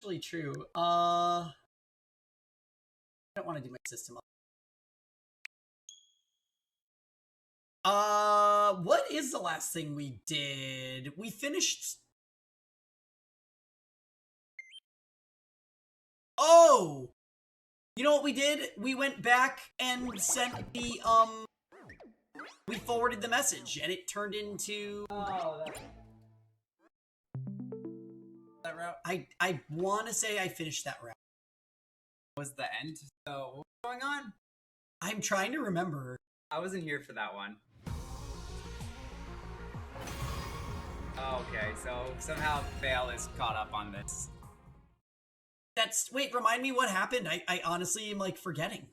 Actually true. I don't want to do my system. What is the last thing we did? We finished. Oh! You know what we did? We went back and sent the, we forwarded the message, and it turned into... Oh, that route. I want to say I finished that route. Was the end? So, what was going on? I'm trying to remember. I wasn't here for that one. Okay, so somehow Vale is caught up on this. Wait, remind me what happened. I honestly am, like, forgetting.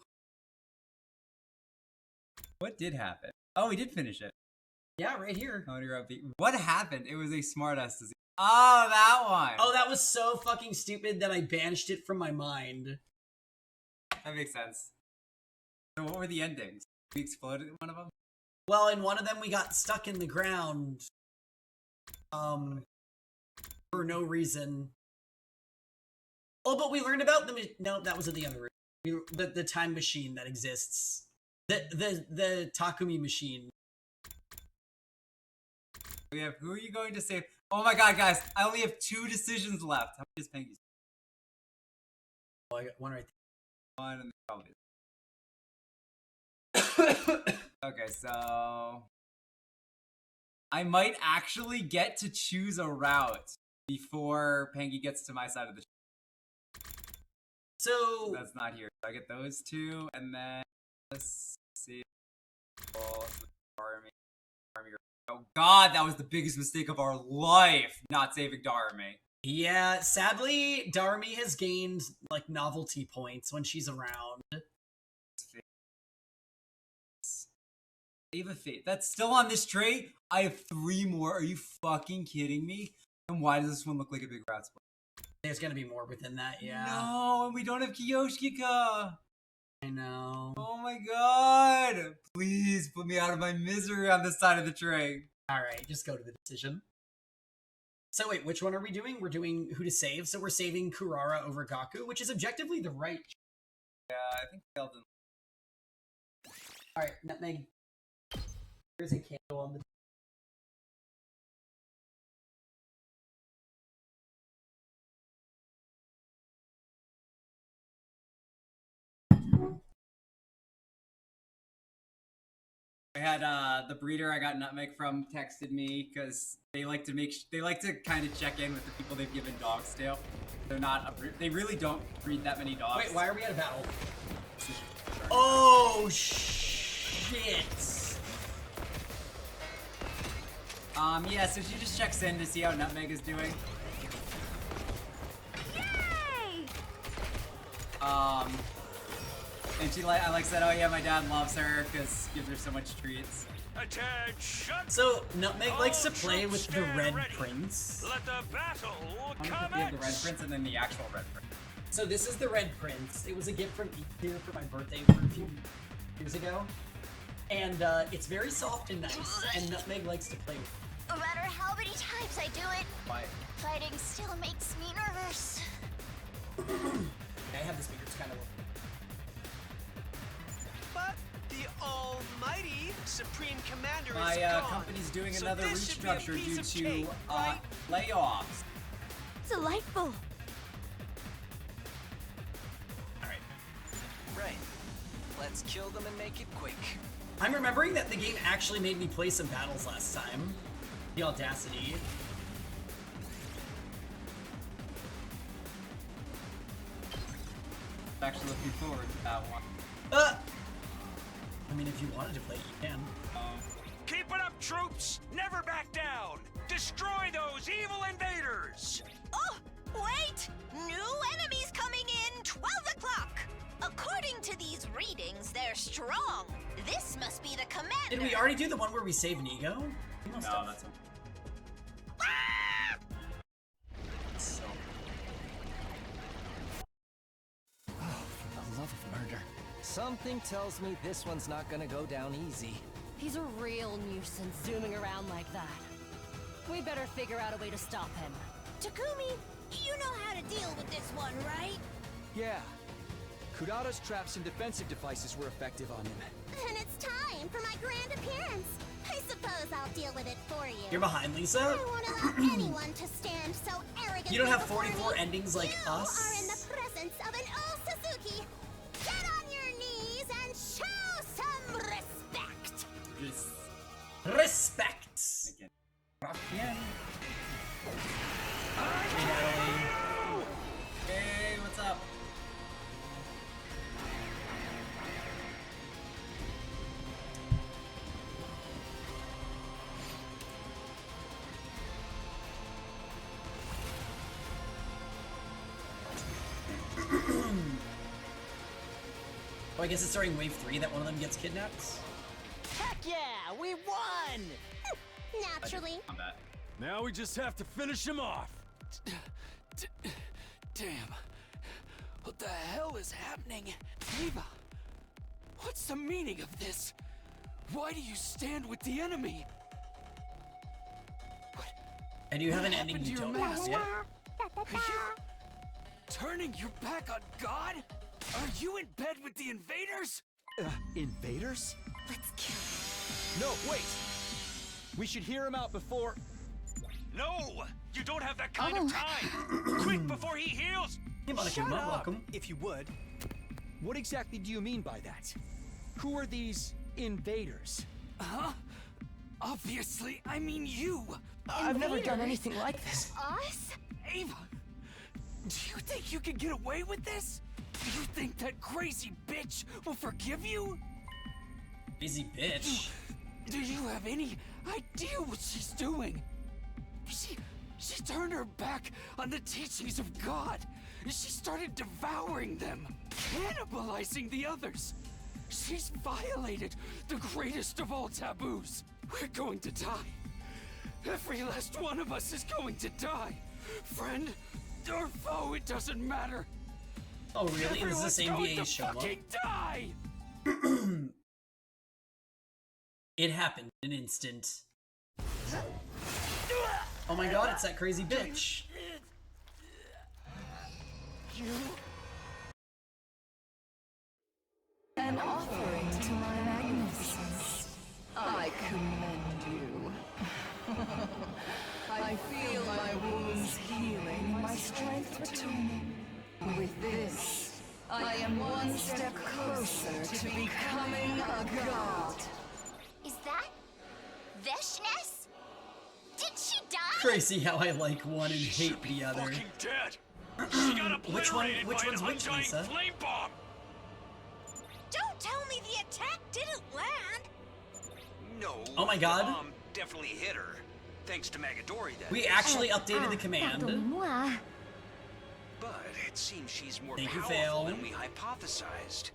What did happen? Oh, we did finish it. Yeah, right here. What happened? It was a smartass disease. Oh, that one! Oh, that was so fucking stupid that I banished it from my mind. That makes sense. So what were the endings? We exploded in one of them? Well, in one of them we got stuck in the ground. For no reason. Oh, but we learned about no, that was in the other room. The time machine that exists. The Takumi machine. We have, who are you going to save? Oh my god, guys, I only have 2 decisions left. How many is Penguin? Oh, I got one right there. One, and probably. Okay, so I might actually get to choose a route before Pangy gets to my side of the So that's not here. So I get those 2, and then let's see. Oh god, that was the biggest mistake of our life, not saving Darame. Yeah, sadly, Darame has gained, like, novelty points when she's around. Save a fate. That's still on this tray? I have 3 more. Are you fucking kidding me? And why does this one look like a big rat spot? There's gonna be more within that, yeah. No, and we don't have Kiyoshika. I know. Oh my god. Please put me out of my misery on this side of the tray. Alright, just go to the decision. So wait, which one are we doing? We're doing who to save, so we're saving Kurara over Gaku, which is objectively the right. Yeah, I think Sheldon. Alright, Nutmeg. There's a candle on the... I had the breeder I got Nutmeg from texted me because they like to kind of check in with the people they've given dogs to. They're not they really don't breed that many dogs. Wait, why are we at a battle? Oh shit. Yeah, so she just checks in to see how Nutmeg is doing. Yay! And she I said, oh yeah, my dad loves her because gives her so much treats. Attention! So Nutmeg likes to play with the Red Prince. Let the battle We have the Red Prince and then the actual Red Prince. So this is the Red Prince. It was a gift from here for my birthday a few years ago. And it's very soft and nice, and Nutmeg likes to play with it. No matter how many times I do it, Why? fighting still makes me nervous. I have this figure, it's kind of... But the almighty Supreme Commander is My gone. company's doing So another this should be a restructure piece due of to cake, right? layoffs. Delightful. Alright. Right. Let's kill them and make it quick. I'm remembering that the game actually made me play some battles last time. The audacity. Actually looking forward to that one. I mean, if you wanted to play it, you can. Keep it up, troops! Never back down! Destroy those evil invaders! Oh, wait! New enemies coming in 12 o'clock! According to these readings, they're strong. This must be the commander. Did we already do the one where we save Nigo? We must have. That's So... Oh, for the love of murder. Something tells me this one's not gonna go down easy. He's a real nuisance zooming around like that. We better figure out a way to stop him. Takumi, You know how to deal with this one, right? Yeah. Kurata's traps and defensive devices were effective on him. Then it's time for my grand appearance. I suppose I'll deal with it for you. You're behind, Lisa? I won't allow anyone to stand so arrogantly. You don't have before 44 me. endings like you us? are in the presence of an old Suzuki. Get on your knees and show some respect. Just Respect! again. Again. Hey, Natalie. Hey, what's up? Oh, I guess it's starting wave 3 that one of them gets kidnapped? Heck yeah, we won! Naturally. Combat. Now we just have to finish him off. Damn. What the hell is happening? Eva, what's the meaning of this? Why do you stand with the enemy? And you have an ending happened you to your don't have mask? yet. Are you turning your back on God? Are you in bed with the invaders? Invaders? Let's kill No, wait! We should hear him out before... No! You don't have that kind of time! Quick, before he heals! Hey, Monokuma, welcome. if you would. What exactly do you mean by that? Who are these invaders? Huh? Obviously, I mean you! I've never done anything like this. us? Ava! Do you think you can get away with this? Do you think that crazy bitch will forgive you? Easy bitch. Do you have any idea what she's doing? She turned her back on the teachings of God. She started devouring them, cannibalizing the others. She's violated the greatest of all taboos. We're going to die. Every last one of us is going to die. Friend or foe, it doesn't matter. Oh, really? This is the Everyone's same going VA to show up? fucking die! It happened in an instant. Oh my god, it's that crazy bitch. An offering to my magnificence. I commend you. I feel my wounds healing, my strength returning. With this, I am one step closer to becoming a god. Is that Veshness? Did she die? Crazy how I like one and hate the other. Fucking dead! She got Which one- obliterated which by one's an which, undying Lisa? flame bomb! Don't tell me the attack didn't land. No. Oh my god. The bomb definitely hit her. Thanks to Magadori, that We is. actually updated the command. Pardonne-moi. But it seems she's more Thank you, powerful Fail. than we hypothesized.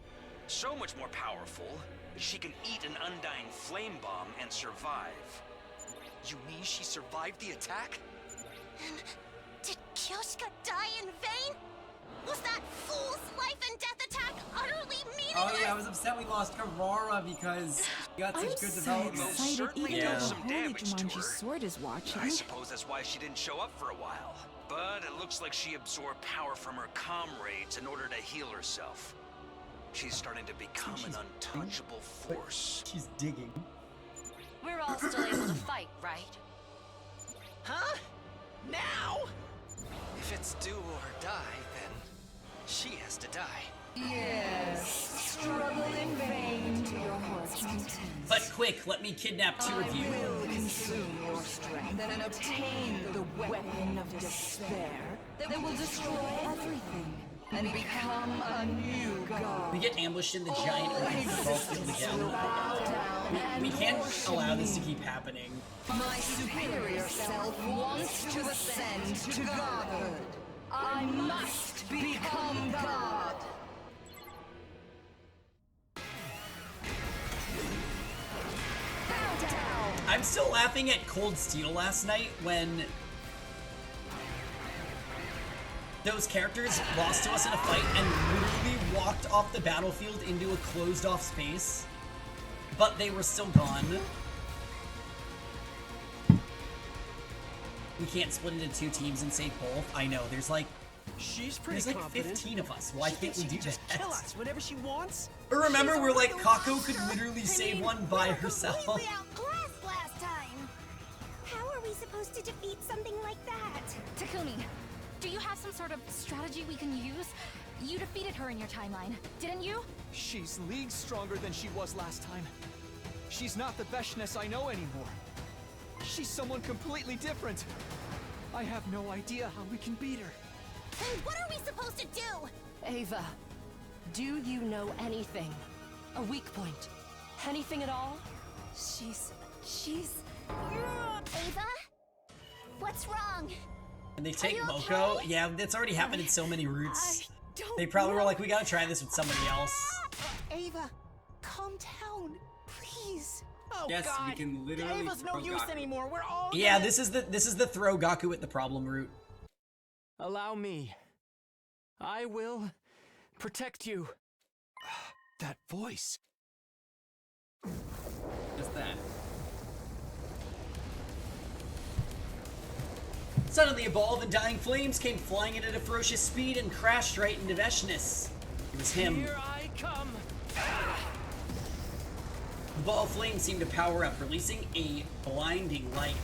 So much more powerful, she can eat an undying flame bomb and survive. You mean she survived the attack? Did Kyoshika die in vain? Was that fool's life and death attack utterly meaningless? Oh yeah, I was upset we lost Karara because she got such I'm good so development. excited certainly even does though the some Holy damage to Jumanji's her. sword is watching. I suppose that's why she didn't show up for a while. But it looks like she absorbed power from her comrades in order to heal herself. She's starting to become an untouchable force. She's digging. We're all still able to fight, right? Huh? Now? If it's do or die, then she has to die. Yes, struggle in vain to your heart's content. But quick, let me kidnap two of you. I will consume your strength and obtain the weapon of despair that will destroy everything and become a new god. We get ambushed in the giant open football field again. Bow down and We can't worship allow this to me. keep happening. My superior self wants to ascend to godhood. I must become god. Bow down. I'm still laughing at Cold Steel last night when those characters lost to us in a fight and literally walked off the battlefield into a closed off space, but they were still gone. we can't split into 2 teams and save both. I know, there's like She's pretty there's like confident. 15 of us. Why She can't thinks we she do can just that? kill us whenever she wants. Or remember, She's we're like, a Kako real could monster. literally I save mean, one by we were herself. completely outclassed last time. How are we supposed to defeat something like that? Takumi, do you have some sort of strategy we can use? You defeated her in your timeline, didn't you? She's leagues stronger than she was last time. She's not the Veshness I know anymore. She's someone completely different. I have no idea how we can beat her. Then what are we supposed to do? Ava, do you know anything? A weak point? Anything at all? She's... Ava? What's wrong? And they take you Moko. okay? Yeah, that's already happened in so many routes. Don't They probably were know. like, we gotta try this with somebody else. Ava, calm down, please. Oh Yes, God. we can literally Ava's no throw use Gaku. anymore. We're all Yeah, gonna- this is the throw Gaku at the problem route. Allow me. I will protect you. That voice. Just that. Suddenly, a ball of undying flames came flying in at a ferocious speed and crashed right into Veshness. It was him. Here I come. The ball of flame seemed to power up, releasing a blinding light.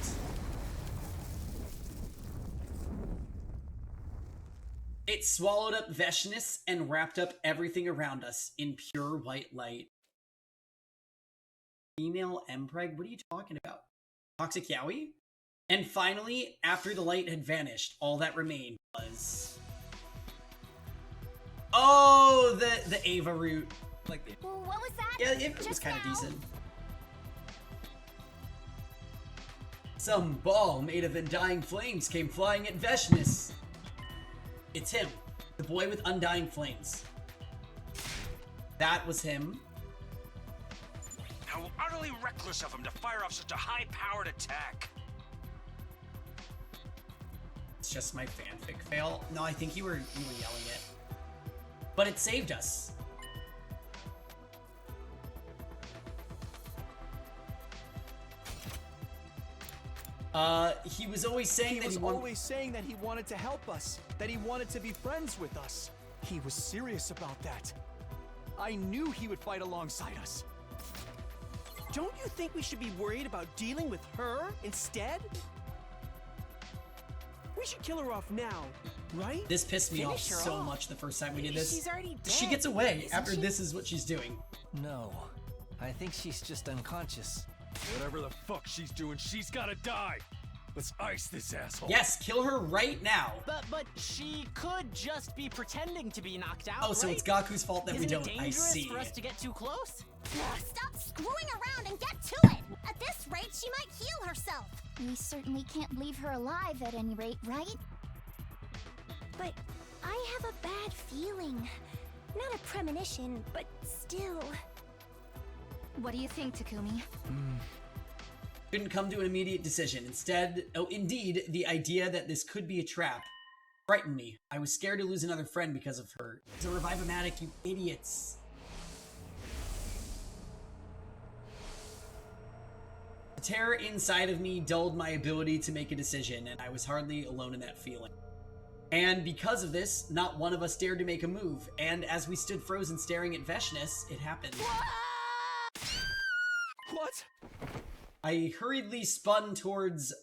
It swallowed up Veshness and wrapped up everything around us in pure white light. Female Mpreg? What are you talking about? Toxic Yaoi? And finally, after the light had vanished, all that remained was... Oh, the Ava route. Like the What was that? Yeah, it was Just kind of now? decent. Some ball made of undying flames came flying at Veshness. It's him, the boy with undying flames. That was him. How utterly reckless of him to fire off such a high-powered attack. It's just my fanfic fail. No, I think you were yelling it. But it saved us. He was always saying He that was he wanted... always saying that he wanted to help us, that he wanted to be friends with us. He was serious about that. I knew he would fight alongside us. Don't you think we should be worried about dealing with her instead? We should kill her off now, right? This pissed me off Finish her so off. much the first time we did this. She's already dead. She gets away isn't after she? this is what she's doing. No, I think she's just unconscious. Whatever the fuck she's doing, she's gotta die. Let's ice this asshole. Yes, kill her right now. But she could just be pretending to be knocked out. Oh, so right? it's Gaku's fault that we Isn't don't. it I dangerous see. for us to get too close? Stop screwing around and get to it! At this rate, she might heal herself. We certainly can't leave her alive at any rate, right? But I have a bad feeling. Not a premonition, but still. What do you think, Takumi? Couldn't come to an immediate decision. Instead, indeed, the idea that this could be a trap frightened me. I was scared to lose another friend because of her. It's a Revive-O-Matic, you idiots. The terror inside of me dulled my ability to make a decision, and I was hardly alone in that feeling. And because of this, not one of us dared to make a move, and as we stood frozen staring at Veshness, it happened. What? I hurriedly spun towards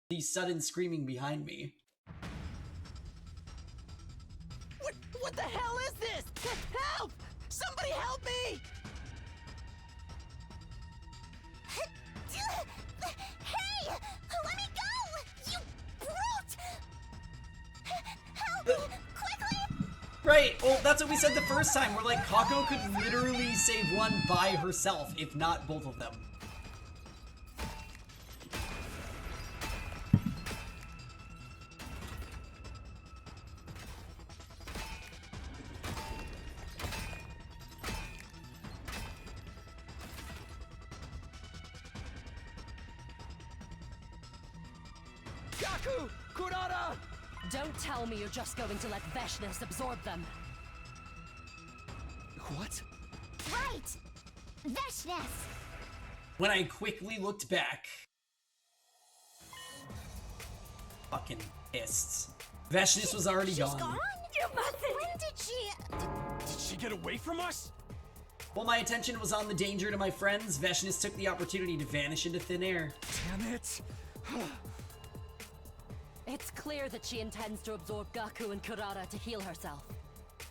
the sudden screaming behind me. What the hell is this? Help! Somebody help me! Hey! Let me go! You brute! Help me! Quickly! Right, well, that's what we said the first time. We're like, Kako could literally save one by herself, if not both of them. Gaku! Kurata! Don't tell me you're just going to let Veshness absorb them. What? Right! Veshness! When I quickly looked back, fucking pissed. Veshness was already gone. You mustn't. When did she? Did she get away from us? While my attention was on the danger to my friends, Veshness took the opportunity to vanish into thin air. Damn it. It's clear that she intends to absorb Gaku and Kurara to heal herself.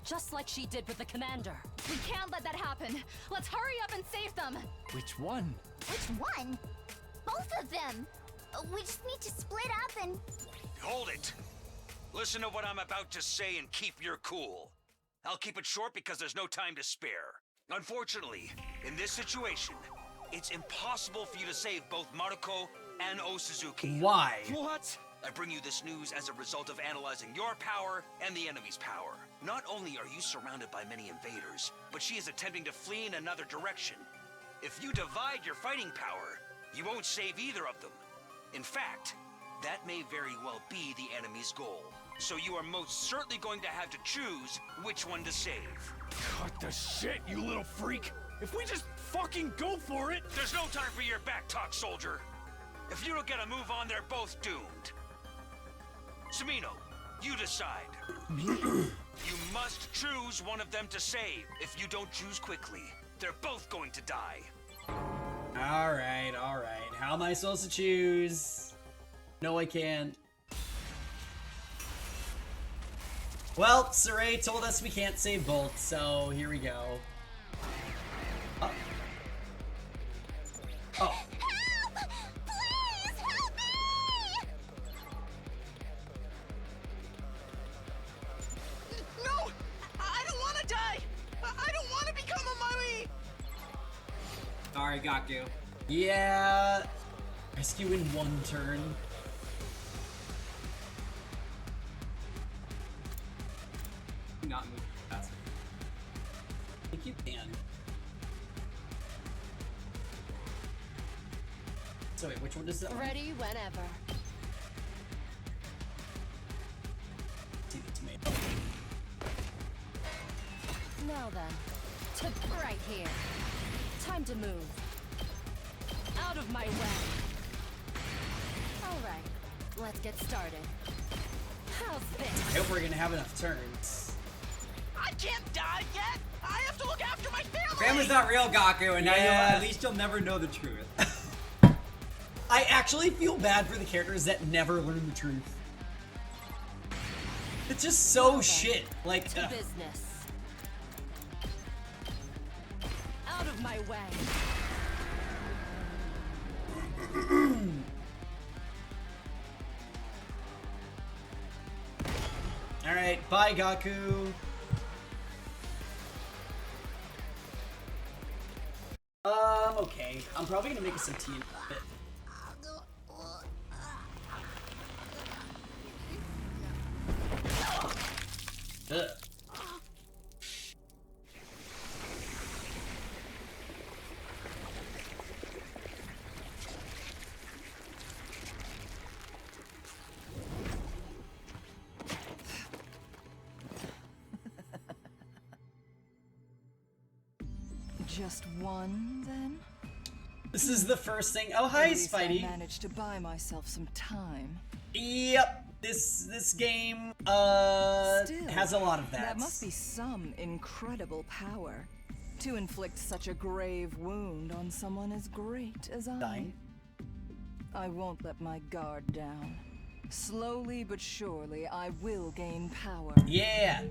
Just like she did with the commander. We can't let that happen. Let's hurry up and save them. Which one? Which one? Both of them. We just need to split up and. Hold it. Listen to what I'm about to say and keep your cool. I'll keep it short because there's no time to spare. Unfortunately, in this situation, it's impossible for you to save both Maruko and Osuzuki. Why? What? I bring you this news as a result of analyzing your power and the enemy's power. Not only are you surrounded by many invaders, but she is attempting to flee in another direction. If you divide your fighting power, you won't save either of them. In fact, that may very well be the enemy's goal. So you are most certainly going to have to choose which one to save. Cut the shit, you little freak! If we just fucking go for it! There's no time for your back talk, soldier. If you don't get a move on, they're both doomed. Sumino, you decide. You must choose one of them to save. If you don't choose quickly, they're both going to die. Alright, alright. How am I supposed to choose? No, I can't. Well, Saray told us we can't save both, so here we go. Oh. Oh. Help! Please help me! No! I don't want to die! I don't want to become a mummy! Sorry, Gaku. Yeah. Rescue in one turn. Not move fast. I think you can. So wait, which one is that? Ready whenever. See the tomato. Now then, to right here. Time to move. Out of my way. Alright, let's get started. How's I this? hope we're gonna have enough turns. I can't die yet! I have to look after my family! Family's not real, Gaku, and now Yeah. at least you'll never know the truth. I actually feel bad for the characters that never learn the truth. It's just so Well shit. Like, To business. Out of my way. Alright, bye Gaku. Okay. I'm probably gonna make us some tea in a bit. Ugh. Just one, then? This is the first thing. Oh, hi, At least I Spidey. managed to buy myself some time. Yep. This game Still, has a lot of that. That must be some incredible power. To inflict such a grave wound on someone as great as I. Dying. I won't let my guard down. Slowly but surely, I will gain power. Yeah.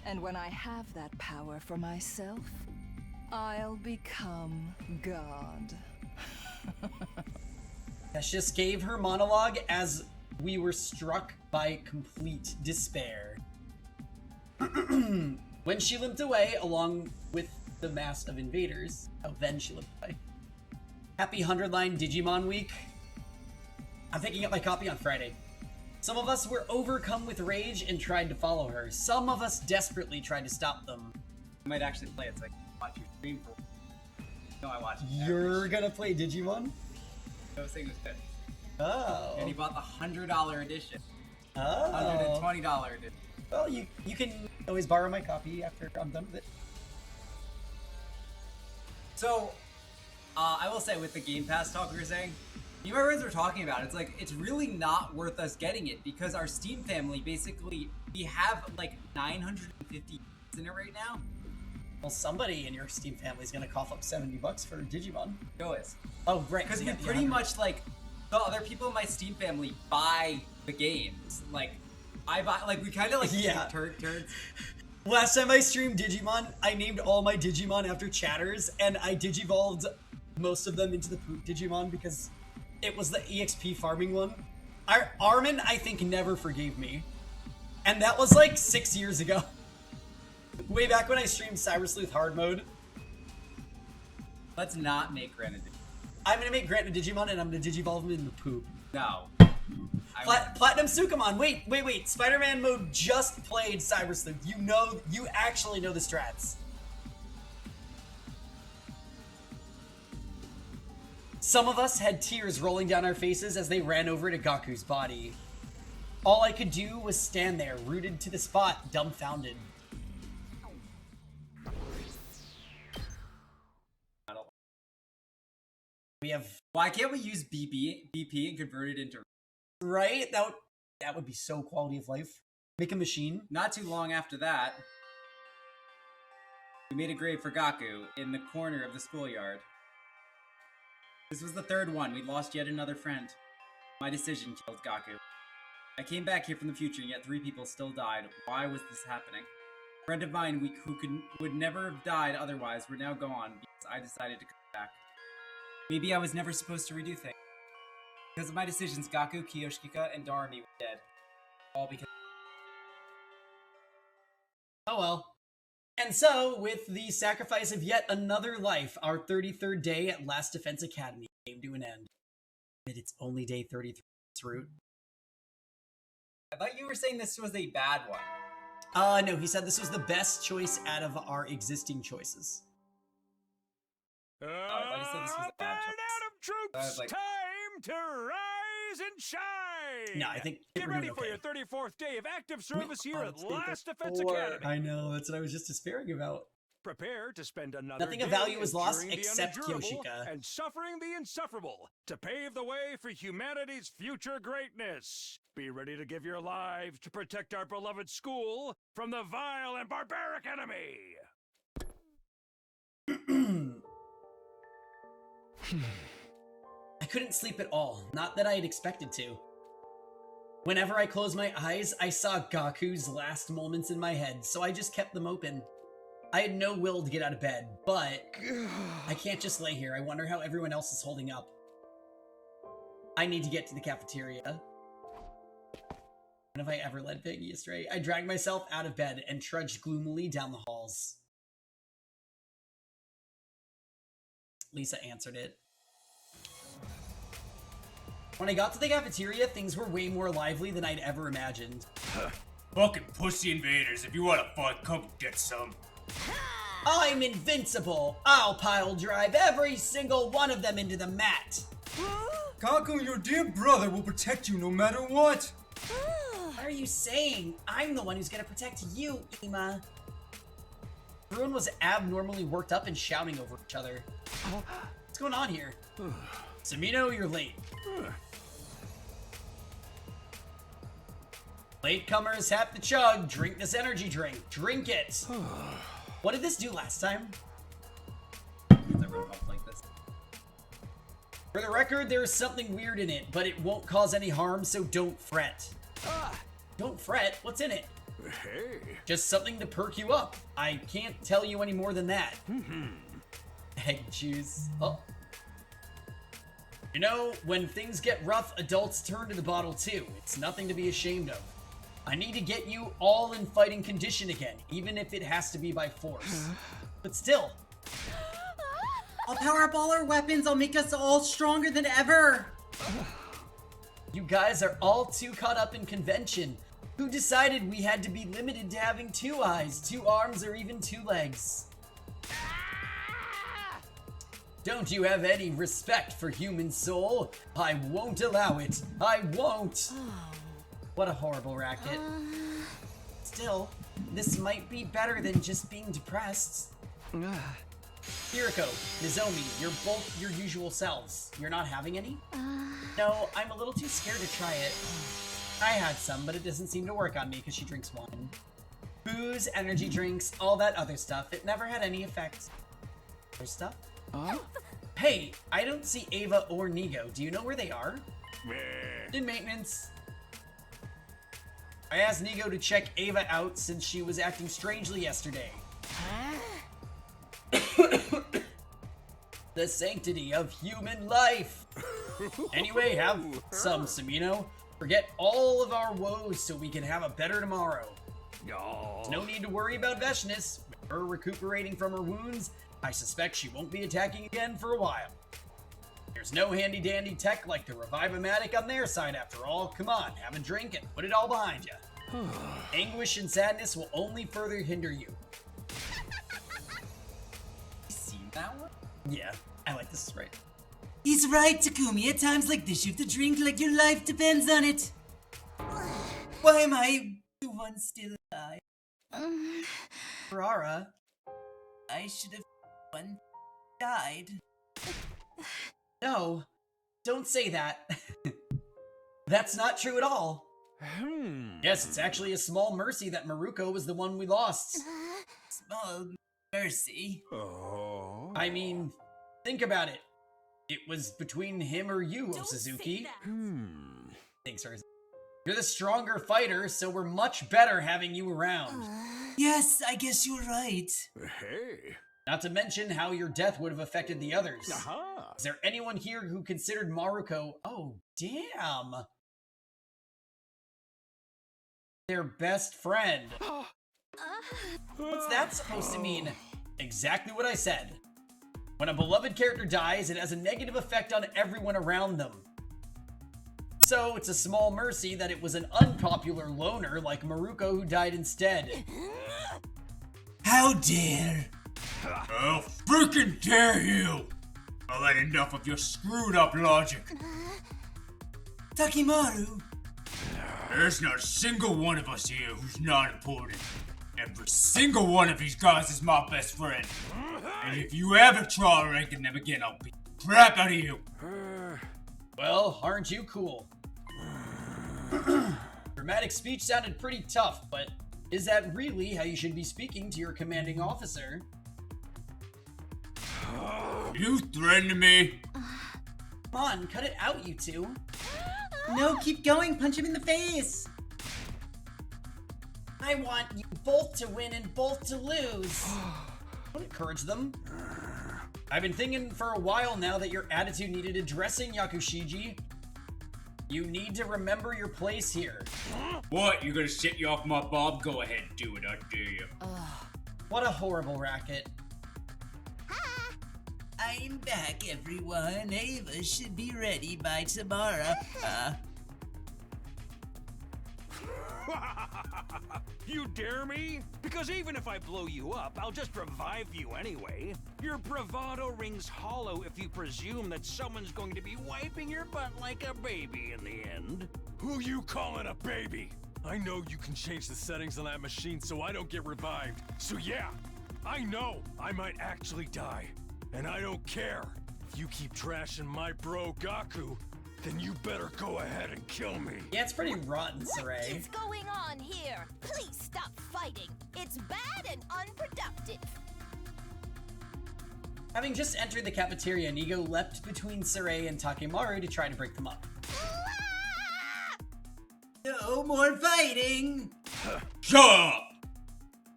And when I have that power for myself, I'll become God. Ash just gave her monologue as we were struck by complete despair. When she limped away, along with the mass of invaders. Oh, then she limped away. Happy 100-line Digimon week. I'm picking up my copy on Friday. Some of us were overcome with rage and tried to follow her. Some of us desperately tried to stop them. I might actually play it so I can watch your stream for. No, I watched it. You're gonna play Digimon? Those things was good. Oh. And he bought the $100 edition. Oh. $120 edition. Well, you can always borrow my copy after I'm done with it. So, I will say with the Game Pass talk we were saying, You and my friends were talking about it. It's like, it's really not worth us getting it because our Steam family, basically, we have like 950 in it right now. Well, somebody in your Steam family is gonna cough up $70 for Digimon. Go is. Oh, right. Because we pretty much, like, the other people in my Steam family buy the games. Like, I buy, like, we kind of, like, Yeah. turds. Last time I streamed Digimon, I named all my Digimon after chatters, and I digivolved most of them into the Poop Digimon because it was the EXP farming one. Armin, I think, never forgave me. And that was like 6 years ago. Way back when I streamed Cyber Sleuth Hard Mode. Let's not make Grant a Digimon. I'm gonna make Grant a Digimon and I'm gonna digivolve him into Poop. No. Platinum Sukamon, wait. Spider-Man mode just played Cyber Sleuth. You actually know the strats. Some of us had tears rolling down our faces as they ran over to Gaku's body. All I could do was stand there, rooted to the spot, dumbfounded. We have... Why can't we use BP and convert it into... Right? That would be so quality of life. Make a machine. Not too long after that, we made a grave for Gaku in the corner of the schoolyard. This was the third one. We lost yet another friend. My decision killed Gaku. I came back here from the future, and yet 3 people still died. Why was this happening? A friend of mine who would never have died otherwise were now gone because I decided to come back. Maybe I was never supposed to redo things. Because of my decisions, Gaku, Kiyoshika, and Darumi were dead. All because... Oh well. And so, with the sacrifice of yet another life, our 33rd day at Last Defense Academy came to an end. And it's only day 33 route. I thought you were saying this was a bad one. No, he said this was the best choice out of our existing choices. I thought you said this was a bad choice. Troops, I was like, time to rise and shine! No, I think Get we're ready doing for okay. your 34th day of active service here at It's day Last Defense 34. Academy. I know, that's what I was just despairing about. Prepare to spend another Nothing of day value was lost enduring the except unendurable Kyoshika. and suffering the insufferable to pave the way for humanity's future greatness. Be ready to give your lives to protect our beloved school from the vile and barbaric enemy. I couldn't sleep at all, not that I had expected to. Whenever I closed my eyes, I saw Gaku's last moments in my head, so I just kept them open. I had no will to get out of bed, but I can't just lay here. I wonder how everyone else is holding up. I need to get to the cafeteria. When have I ever led Peggy astray? I dragged myself out of bed and trudged gloomily down the halls. Lisa answered it. When I got to the cafeteria, things were way more lively than I'd ever imagined. Fucking pussy invaders, if you want to fight, come get some. I'm invincible! I'll pile drive every single one of them into the mat! Gaku, your dear brother will protect you no matter what! What are you saying? I'm the one who's gonna protect you, Ima. Everyone was abnormally worked up and shouting over each other. What's going on here? Samino, you're late. Latecomers have to chug. Drink this energy drink. Drink it. What did this do last time? Like this. For the record, there is something weird in it, but it won't cause any harm, so don't fret. Don't fret? What's in it? Hey. Just something to perk you up. I can't tell you any more than that. Egg juice. Oh. You know, when things get rough, adults turn to the bottle too. It's nothing to be ashamed of. I need to get you all in fighting condition again, even if it has to be by force. But still. I'll power up all our weapons. I'll make us all stronger than ever. You guys are all too caught up in convention. Who decided we had to be limited to having 2 eyes, 2 arms, or even 2 legs? Don't you have any respect for human soul? I won't allow it. I won't. What a horrible racket. Still, this might be better than just being depressed. Kiriko, Nozomi, you're both your usual selves. You're not having any? No, I'm a little too scared to try it. I had some, but it doesn't seem to work on me because she drinks wine. Booze, energy drinks, all that other stuff. It never had any effect. Other stuff? Hey, I don't see Ava or Nigo. Do you know where they are? In maintenance. I asked Nigo to check Ava out since she was acting strangely yesterday. The sanctity of human life. Anyway, have some, Samino. Forget all of our woes so we can have a better tomorrow. There's no need to worry about Veshness. Her recuperating from her wounds, I suspect she won't be attacking again for a while. There's no handy-dandy tech like the Revive-O-Matic on their side after all. Come on, have a drink and put it all behind you. Anguish and sadness will only further hinder you. Seen that one? Yeah, I like this right. He's right, Takumi. At times like this, you have to drink like your life depends on it. Why am I the one still alive? Ferrara. I should have one died. No, don't say that. That's not true at all. Yes, it's actually a small mercy that Maruko was the one we lost. Small mercy? I mean, think about it. It was between him or you, Suzuki. Thanks, Arz. You're the stronger fighter, so we're much better having you around. Yes, I guess you're right. Hey. Not to mention how your death would have affected the others. Is there anyone here who considered Maruko... Oh, damn! Their best friend. What's that supposed to mean? Exactly what I said. When a beloved character dies, it has a negative effect on everyone around them. So, it's a small mercy that it was an unpopular loner like Maruko who died instead. How dare! How freaking dare you! I've had enough of your screwed up logic. Takimaru! There's not a single one of us here who's not important. Every single one of these guys is my best friend. And if you ever try ranking them again, I'll beat the crap out of you. Well, aren't you cool? Dramatic speech sounded pretty tough, but is that really how you should be speaking to your commanding officer? You threatening me? Come on, cut it out, you two. No, keep going. Punch him in the face. I want you both to win and both to lose. Don't encourage them. I've been thinking for a while now that your attitude needed addressing, Yakushiji. You need to remember your place here. What? You gonna sit you off my bob? Go ahead, do it, I dare you. What a horrible racket. I'm back, everyone. Ava should be ready by tomorrow. You dare me? Because even if I blow you up, I'll just revive you anyway. Your bravado rings hollow if you presume that someone's going to be wiping your butt like a baby in the end. Who you calling a baby? I know you can change the settings on that machine so I don't get revived. So yeah, I know I might actually die. And I don't care. If you keep trashing my bro Gaku, then you better go ahead and kill me. Yeah, it's pretty rotten, Saray. What is going on here? Please stop fighting. It's bad and unproductive. Having just entered the cafeteria, Nigo leapt between Saray and Takemaru to try to break them up. No more fighting! Shut up!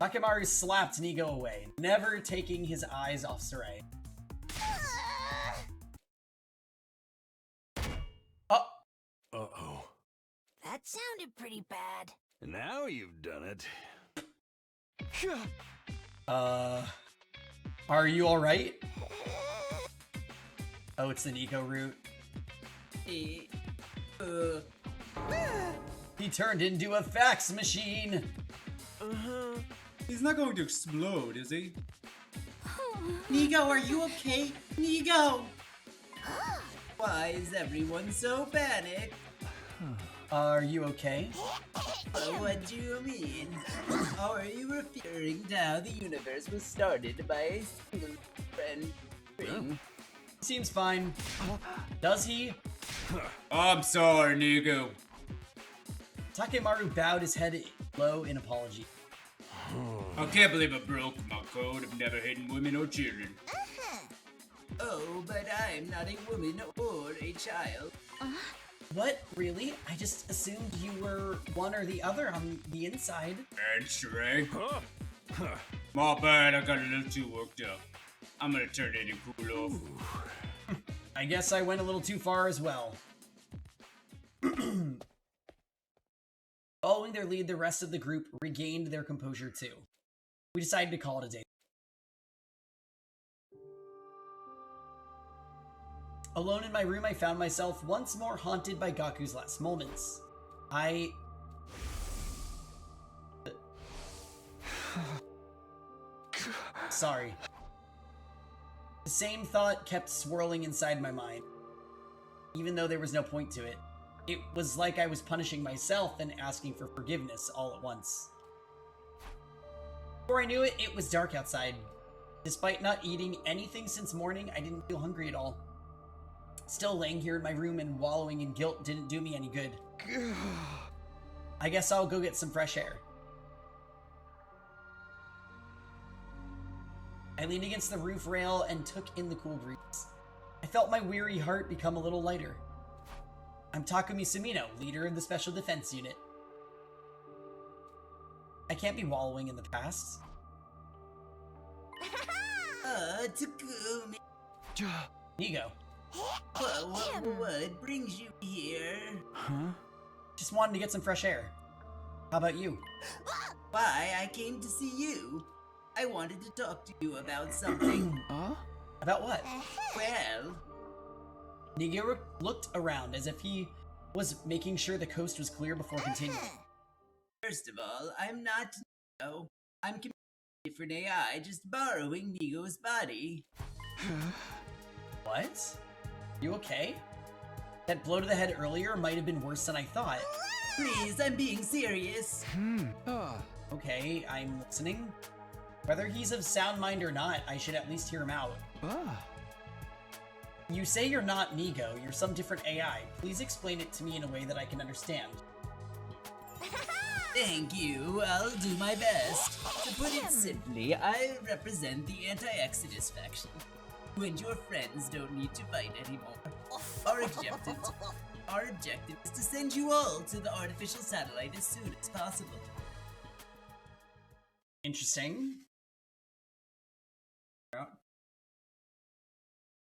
Takemaru slapped Nigo away, never taking his eyes off Saray. Uh-oh. That sounded pretty bad. Now you've done it. Are you alright? Oh, it's the Nico route. He turned into a fax machine! He's not going to explode, is he? Nigo, are you okay? Nigo! Why is everyone so panicked? Are you okay? What do you mean? Or are you referring to how the universe was started by a single friend ring? Seems fine. Does he? I'm sorry, Nico. Takemaru bowed his head low in apology. I can't believe I broke my code of never hitting women or children. Oh, but I'm not a woman or a child. What? Really? I just assumed you were one or the other on the inside. And Shrek? My bad, I got a little too worked up. I'm gonna turn it and cool off. I guess I went a little too far as well. Following their lead, the rest of the group regained their composure too. We decided to call it a day. Alone in my room, I found myself once more haunted by Gaku's last moments. Sorry. The same thought kept swirling inside my mind, even though there was no point to it. It was like I was punishing myself and asking for forgiveness all at once. Before I knew it, it was dark outside. Despite not eating anything since morning, I didn't feel hungry at all. Still laying here in my room and wallowing in guilt didn't do me any good. I guess I'll go get some fresh air. I leaned against the roof rail and took in the cool breeze. I felt my weary heart become a little lighter. I'm Takumi Sumino, leader of the Special Defense Unit. I can't be wallowing in the past. Takumi. Nigo. What brings you here? Huh? Just wanted to get some fresh air. How about you? Why, I came to see you. I wanted to talk to you about something. About what? Well... Nigo looked around as if he was making sure the coast was clear before continuing. First of all, I'm not Nigo. I'm a different AI, just borrowing Nigo's body. What? You okay? That blow to the head earlier might have been worse than I thought. Please, I'm being serious. Okay, I'm listening. Whether he's of sound mind or not, I should at least hear him out. You say you're not Nigo, you're some different AI. Please explain it to me in a way that I can understand. Thank you, I'll do my best. To put it simply, I represent the anti-Exodus faction. You and your friends don't need to fight anymore. Our objective is to send you all to the artificial satellite as soon as possible. Interesting.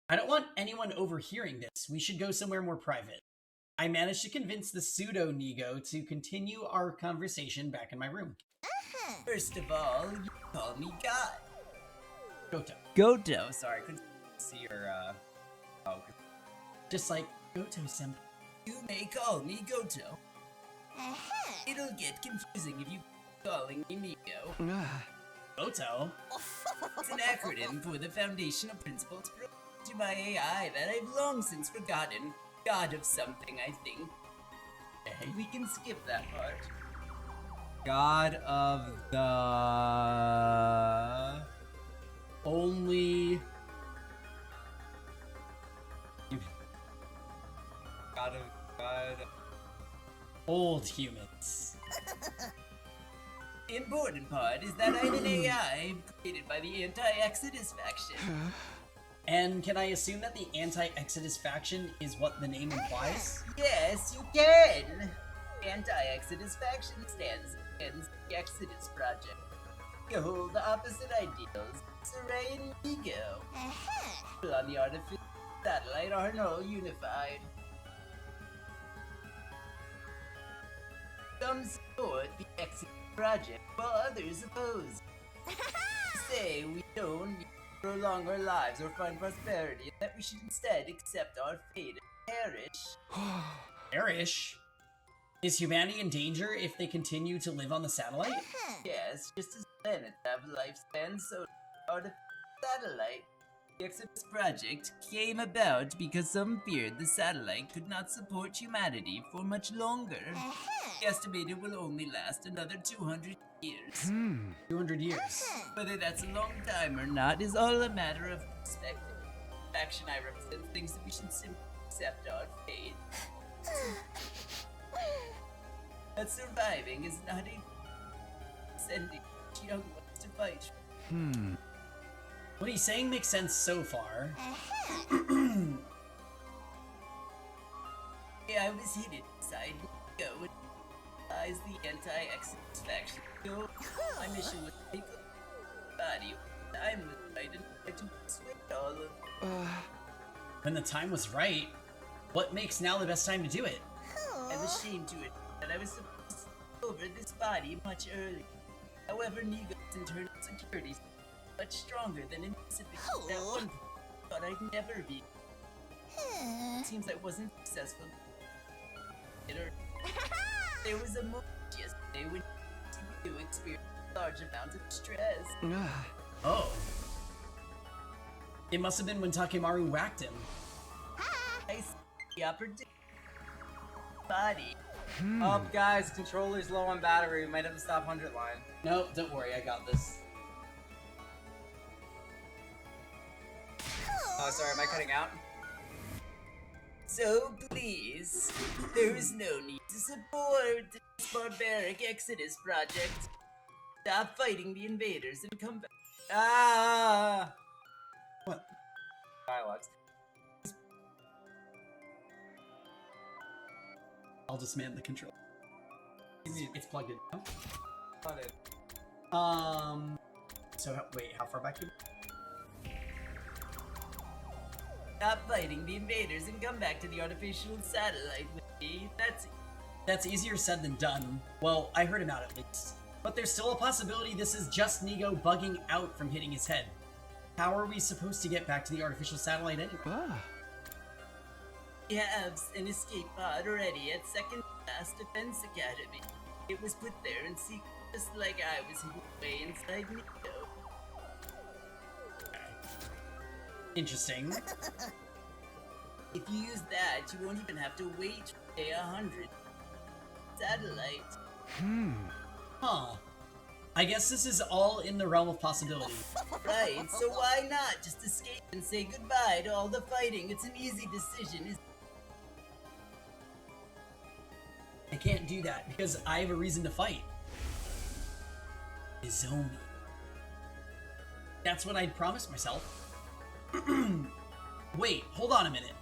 I don't want anyone overhearing this. We should go somewhere more private. I managed to convince the pseudo-Nigo to continue our conversation back in my room. First of all, you call me God. Goto. Goto, sorry, I couldn't see your, Just like Goto-senpai. You may call me Goto. It'll get confusing if you keep calling me Nigo. Goto? It's an acronym for the foundational principles to my AI that I've long since forgotten. God of something, I think. Okay. We can skip that part. God of the... Only... God... Old humans. The important part is that I'm an AI created by the anti-Exodus faction. And can I assume that the anti-Exodus faction is what the name implies? Yes, you can! Anti-Exodus faction stands against the Exodus Project. You hold the opposite ideals, Saray and Nigo. People on the artificial satellite are now unified. Some support the Exodus Project, while others oppose. Say we don't need to prolong our lives or find prosperity, and that we should instead accept our fate and perish. Perish? Is humanity in danger if they continue to live on the satellite? Yes, just as planets have lifespans, so do artificial satellite. The Exodus project came about because some feared the satellite could not support humanity for much longer. The estimated will only last another 200 years. 200 years. Whether that's a long time or not is all a matter of perspective. The faction I represent thinks that we should simply accept our fate. That surviving is not a sending young ones to fight. What he's saying makes sense so far. Yeah, I was hidden inside Nico and eyes the anti-Exodus faction. So my mission was to take the body when the time was right and try to persuade all of When the time was right, what makes now the best time to do it? I'm ashamed to admit that I was supposed to take over this body much earlier. However, Nigo's internal security is much stronger than anticipated. At one point, I thought I'd never be. It seems I wasn't successful. There was a moment yesterday when you experienced large amounts of stress. Oh. It must have been when Takemaru whacked him. I see the opportunity. Body. Oh, guys, controller's low on battery. We might have to stop 100 line. Nope, don't worry, I got this. Oh, sorry, am I cutting out? So please, there is no need to support this barbaric Exodus project. Stop fighting the invaders and come back. Ah! What? Dialogues. I'll just man the controller. It's plugged in now. Flooded. So wait, how far back? Stop fighting the invaders and come back to the artificial satellite with me. That's easier said than done. Well, I heard him out at least. But there's still a possibility this is just Nigo bugging out from hitting his head. How are we supposed to get back to the artificial satellite anyway? We have an escape pod ready at Second Class Defense Academy. It was put there in secret, just like I was hidden away inside Nigo. Interesting. If you use that, you won't even have to wait for day 100. Satellite. Huh. I guess this is all in the realm of possibility. Right, so why not just escape and say goodbye to all the fighting? It's an easy decision. I can't do that because I have a reason to fight. Izomi. That's what I'd promised myself. Wait, hold on a minute.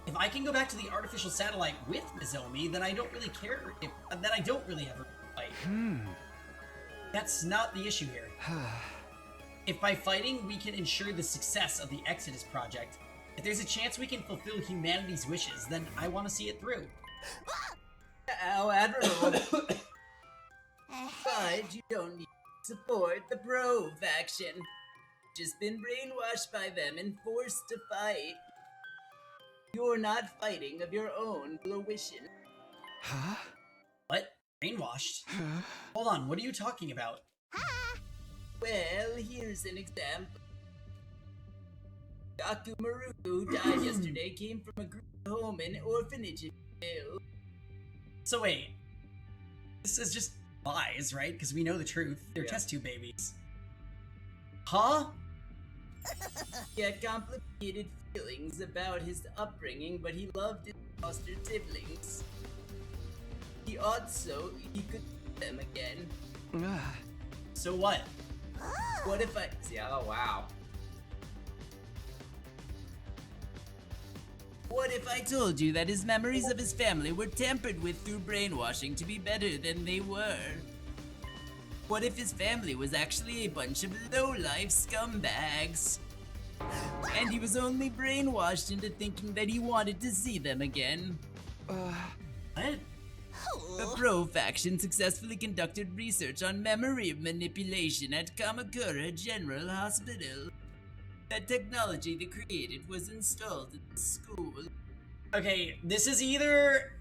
If I can go back to the artificial satellite with Izomi, then I don't really care then I don't really ever fight. That's not the issue here. If by fighting we can ensure the success of the Exodus project, if there's a chance we can fulfill humanity's wishes, then I want to see it through. How admirable. But you don't need to support the Bro faction. Just been brainwashed by them and forced to fight. You're not fighting of your own volition. Huh? What? Brainwashed? Hold on, what are you talking about? Well, here's an example. Gakumaru, who died yesterday, came from a group home and orphanage in Japan. So wait, this is just lies, right? Because we know the truth. They're test tube babies. Huh? He had complicated feelings about his upbringing, but he loved his foster siblings. He also, he could see them again. So what? What if I... Yeah, oh wow. What if I told you that his memories of his family were tampered with through brainwashing to be better than they were? What if his family was actually a bunch of low-life scumbags? And he was only brainwashed into thinking that he wanted to see them again. What? The Bro faction successfully conducted research on memory manipulation at Kamakura General Hospital. That technology they created was installed in the school. Okay, this is either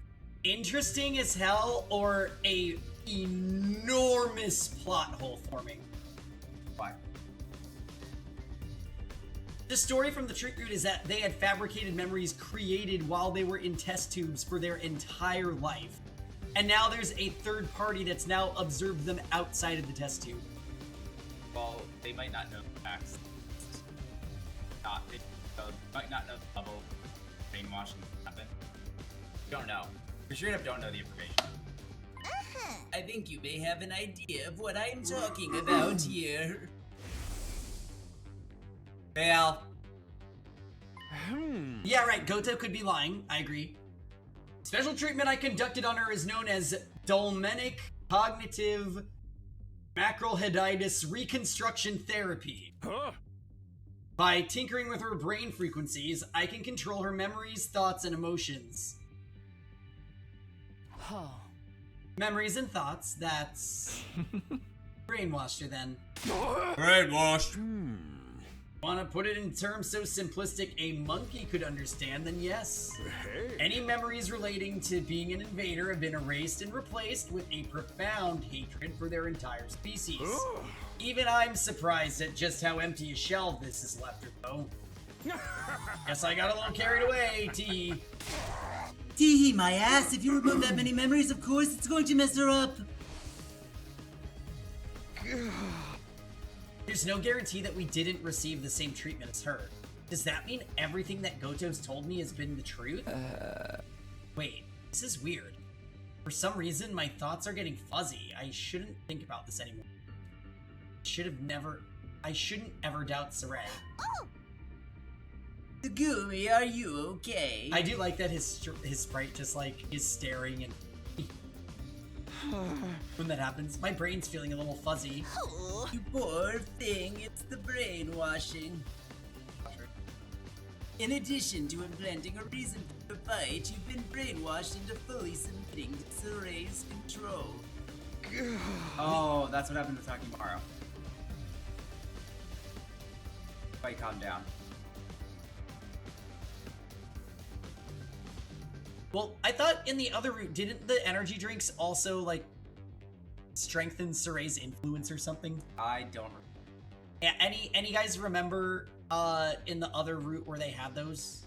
interesting as hell or a enormous plot hole forming. Why? The story from the treat route is that they had fabricated memories created while they were in test tubes for their entire life. And now there's a third party that's now observed them outside of the test tube. Well, they might not know the facts. They might not know the level of brainwashing that happened. Don't know. We straight up don't know the information. I think you may have an idea of what I'm talking about here. Fail. Yeah, right. Goto could be lying. I agree. Special treatment I conducted on her is known as Dolmenic Cognitive Macroheditis Reconstruction Therapy. Huh? By tinkering with her brain frequencies, I can control her memories, thoughts, and emotions. Memories and thoughts, that's... brainwashed her then. Brainwashed. Want to put it in terms so simplistic a monkey could understand, then yes. Hey. Any memories relating to being an invader have been erased and replaced with a profound hatred for their entire species. Even I'm surprised at just how empty a shell this has left her, though. Guess I got a little carried away, Tee. Tee my ass, if you remove that many memories, of course it's going to mess her up. There's no guarantee that we didn't receive the same treatment as her. Does that mean everything that Goto's told me has been the truth? Wait, this is weird. For some reason, my thoughts are getting fuzzy. I shouldn't think about this anymore. I shouldn't ever doubt Sarai. Gumi, are you okay? I do like that his sprite just like is staring and when that happens, my brain's feeling a little fuzzy. You poor thing, it's the brainwashing. In addition to implanting a reason for the fight, you've been brainwashed into fully submitting to Saray's control. Oh, that's what happened to Takimaru. Wait, calm down. Well, I thought in the other route, didn't the energy drinks also, like, strengthen Saray's influence or something? I don't remember. Yeah, any guys remember, in the other route where they had those?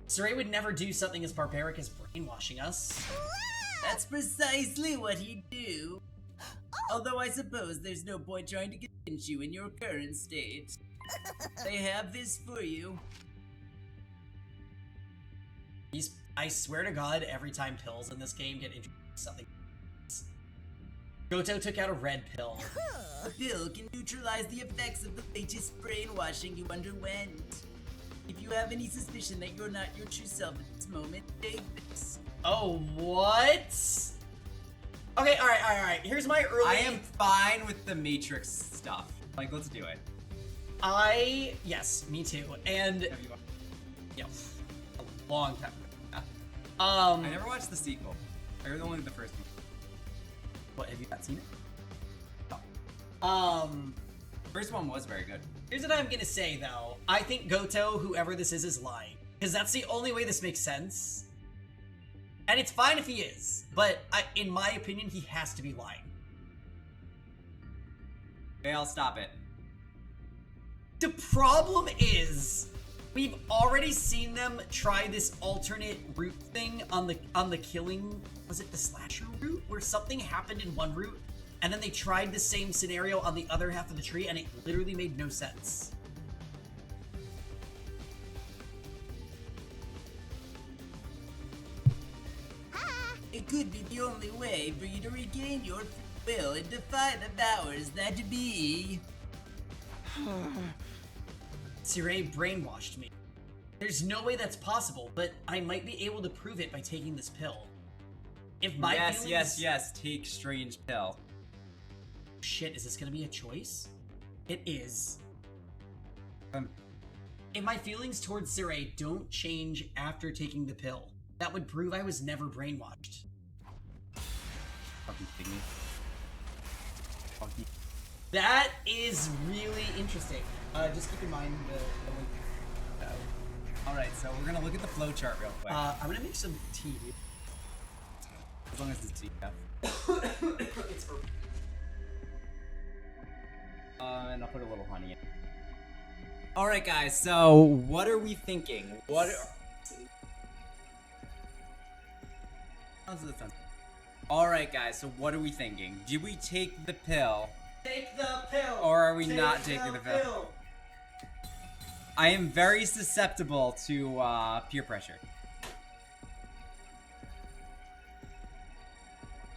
Saray would never do something as barbaric as brainwashing us. That's precisely what he'd do. Although I suppose there's no point trying to convince you in your current state. They have this for you. I swear to God, every time pills in this game get introduced to something. Goto took out a red pill. A pill can neutralize the effects of the latest brainwashing you underwent. If you have any suspicion that you're not your true self at this moment, take this. Oh, what? Okay, alright. Here's my early... I am fine with the Matrix stuff. Like, let's do it. Yes, me too. And... yeah, a long time ago. I never watched the sequel. I heard only the first one. What, have you not seen it? First one was very good. Here's what I'm gonna say, though. I think Goto, whoever this is lying. Because that's the only way this makes sense. And it's fine if he is. But in my opinion, he has to be lying. Okay, I'll stop it. The problem is... we've already seen them try this alternate route thing on the killing, was it the slasher route? Where something happened in one route, and then they tried the same scenario on the other half of the tree, and it literally made no sense. It could be the only way for you to regain your free will and defy the powers that be. Saray brainwashed me. There's no way that's possible, but I might be able to prove it by taking this pill. If my feelings... Yes, take strange pill. Shit, is this gonna be a choice? It is. If my feelings towards Saray don't change after taking the pill, that would prove I was never brainwashed. Fucking kidding me. Fucking... That is really interesting. Just keep in mind the link. Alright, so we're gonna look at the flowchart real quick. I'm gonna make some tea. As long as it's tea, yeah. It's herb. And I'll put a little honey in. Alright guys, so what are we thinking? Alright guys, so what are we thinking? Do we take the pill? Take the pill! Or are we not taking the pill? I am very susceptible to peer pressure.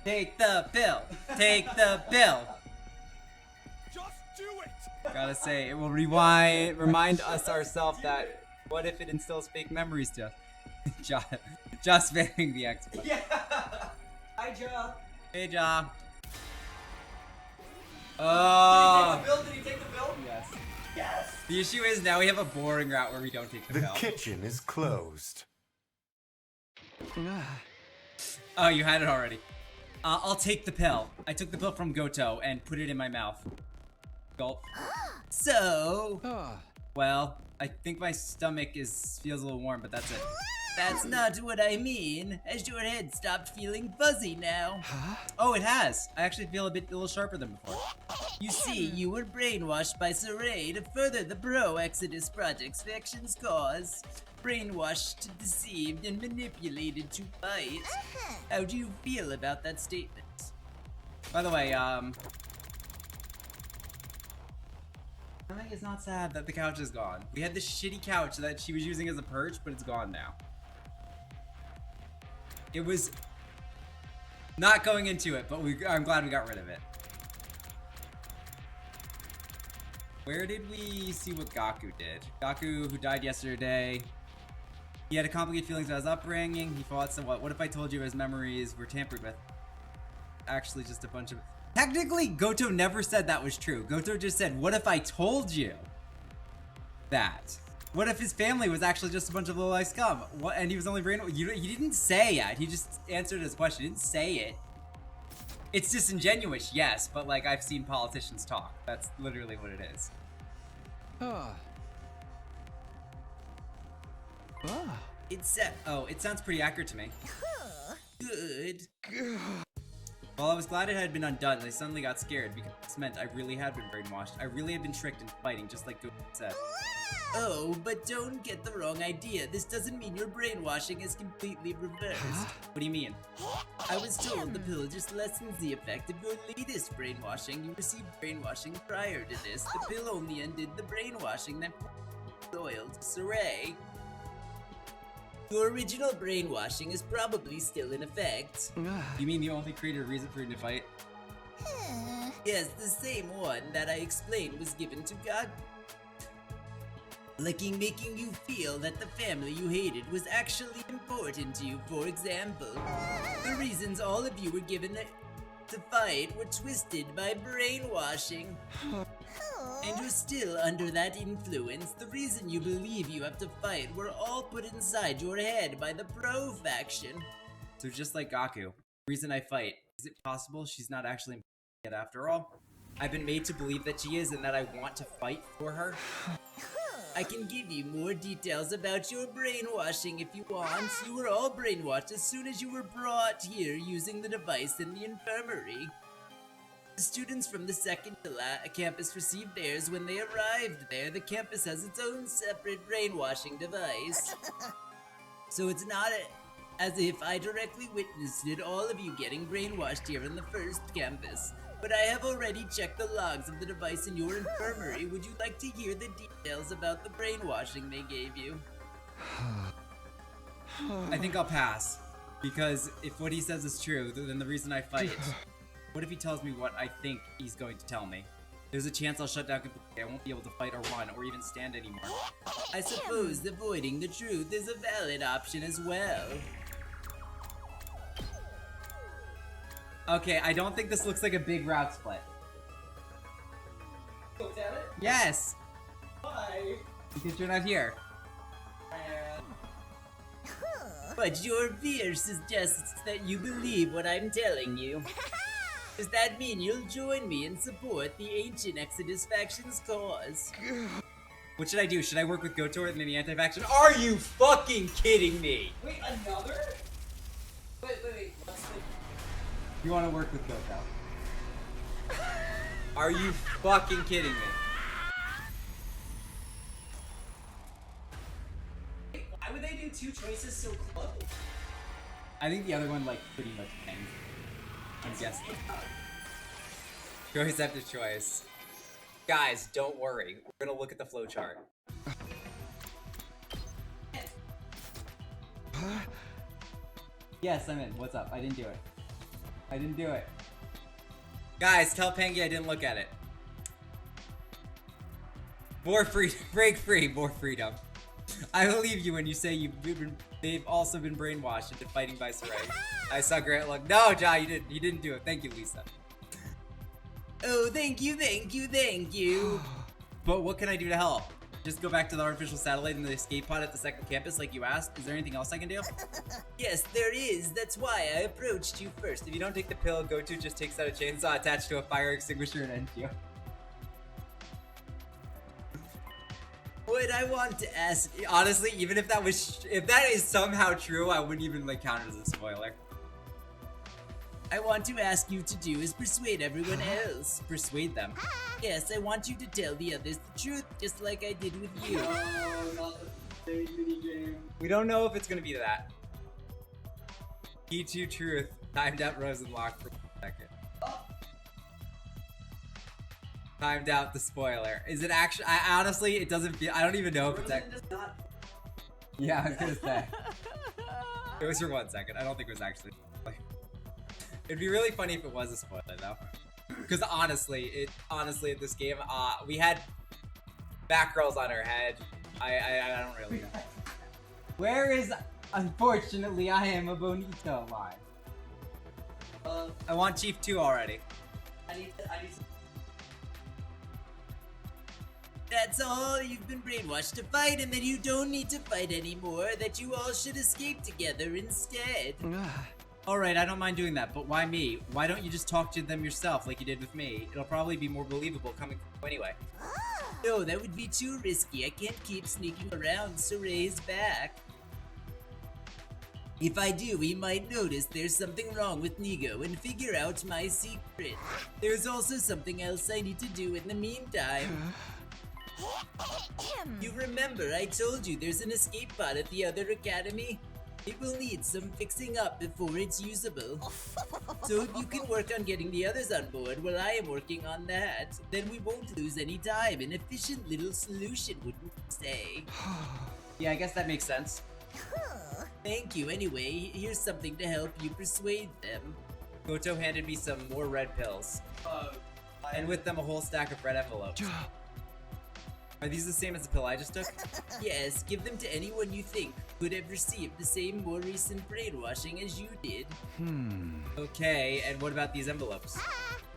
Take the pill! Take the pill! Just do it! Gotta say, it will remind us ourselves that what if it instills fake memories to us? Just spamming the X button. Yeah! Hi, Ja. Hey, Ja. Did he take the bill? Yes. Yes! The issue is now we have a boring route where we don't take the The pill. kitchen is closed. Oh, you had it already. I'll take the pill. I took the pill from Goto and put it in my mouth. Gulp. So, well, I think my stomach feels a little warm, but that's it. That's not what I mean. Has your head stopped feeling fuzzy now? Huh? Oh, it has. I actually feel a little sharper than before. You see, you were brainwashed by Saray to further the Pro-Exodus Project's faction's cause. Brainwashed, deceived, and manipulated to fight. How do you feel about that statement? By the way, I think it's not sad that the couch is gone. We had this shitty couch that she was using as a perch, but it's gone now. It was not going into it, but I'm glad we got rid of it. Where did we see what Gaku did? Gaku, who died yesterday. He had complicated feelings about his upbringing. He fought somewhat. What if I told you his memories were tampered with? Actually, just a bunch of... Technically, Goto never said that was true. Goto just said, what if I told you that? What if his family was actually just a bunch of low-life scum? What? And he was only brainwashed? He didn't say it. He just answered his question. He didn't say it. It's disingenuous, yes, but like I've seen politicians talk. That's literally what it is. It sounds pretty accurate to me. Good. Well, I was glad it had been undone. I suddenly got scared because this meant I really had been brainwashed. I really had been tricked into fighting, just like Goku said. Oh, but don't get the wrong idea. This doesn't mean your brainwashing is completely reversed. What do you mean? I was told the pill just lessens the effect of your latest brainwashing. You received brainwashing prior to this. The pill only undid the brainwashing that soiled Saray. Your original brainwashing is probably still in effect. You mean you only created a reason for him to fight? Yes, the same one that I explained was given to God. Making you feel that the family you hated was actually important to you, for example. The reasons all of you were given to fight were twisted by brainwashing. And you're still under that influence. The reason you believe you have to fight were all put inside your head by the Pro faction. So just like Gaku, the reason I fight, is it possible she's not actually yet after all? I've been made to believe that she is and that I want to fight for her. I can give you more details about your brainwashing if you want. You were all brainwashed as soon as you were brought here using the device in the infirmary. The students from the second campus received theirs when they arrived there. The campus has its own separate brainwashing device. So it's not as if I directly witnessed it, all of you getting brainwashed here in the first campus. But I have already checked the logs of the device in your infirmary. Would you like to hear the details about the brainwashing they gave you? I think I'll pass. Because if what he says is true, then the reason I fight... What if he tells me what I think he's going to tell me? There's a chance I'll shut down completely. I won't be able to fight or run or even stand anymore. I suppose avoiding the truth is a valid option as well. Okay, I don't think this looks like a big route split. Looked at it? Yes! Why? Because you're not here. But your fear suggests that you believe what I'm telling you. Does that mean you'll join me and support the ancient Exodus faction's cause? What should I do? Should I work with Goto and the anti-faction? Are you fucking kidding me? Wait, another? Wait. What's the... You want to work with Goto? Are you fucking kidding me? two choices so close? I think the other one, like, pretty much ends. I'm guessing. Choice after choice. Guys, don't worry. We're gonna look at the flowchart. Yes, I'm in. What's up? I didn't do it. I didn't do it. Guys, tell Pangy I didn't look at it. More freedom. Break free. More freedom. I believe you when you say they've also been brainwashed into fighting by Sarai. I saw Grant look. No, Ja, you didn't do it. Thank you, Lisa. Oh, thank you, thank you, thank you. But what can I do to help? Just go back to the artificial satellite and the escape pod at the second campus like you asked? Is there anything else I can do? Yes, there is. That's why I approached you first. If you don't take the pill, Goto just takes out a chainsaw attached to a fire extinguisher and ends you. What I want to ask, honestly, even if that is somehow true, I wouldn't even like count it as a spoiler. I want to ask you to do is persuade everyone else. Persuade them. Yes, I want you to tell the others the truth, just like I did with you. No, not the minigame. We don't know if it's gonna be that. Key to truth. Timed out Rosenlock for 1 second. Timed out the spoiler. Is it actually? I honestly, it doesn't feel. I don't even know if it's actually. Yeah, I was gonna say. It was for 1 second. I don't think it was actually. It'd be really funny if it was a spoiler though. Because honestly, in this game, we had Batgirls on our head. I don't really know. Where is? Unfortunately, I am a Bonito line. I want Chief 2 already. I need to. That's all. You've been brainwashed to fight, and that you don't need to fight anymore. That you all should escape together instead. Alright, I don't mind doing that, but why me? Why don't you just talk to them yourself like you did with me? It'll probably be more believable coming from you anyway. No, that would be too risky. I can't keep sneaking around Saray's back. If I do, he might notice there's something wrong with Nigo and figure out my secret. There's also something else I need to do in the meantime. You remember I told you there's an escape pod at the other academy? It will need some fixing up before it's usable. So if you can work on getting the others on board while I am working on that, then we won't lose any time. An efficient little solution, wouldn't you say? Yeah, I guess that makes sense. Thank you. Anyway, here's something to help you persuade them. Goto handed me some more red pills. And with them a whole stack of red envelopes. Are these the same as the pill I just took? Yes, give them to anyone you think could have received the same more recent brainwashing as you did. Okay, and what about these envelopes?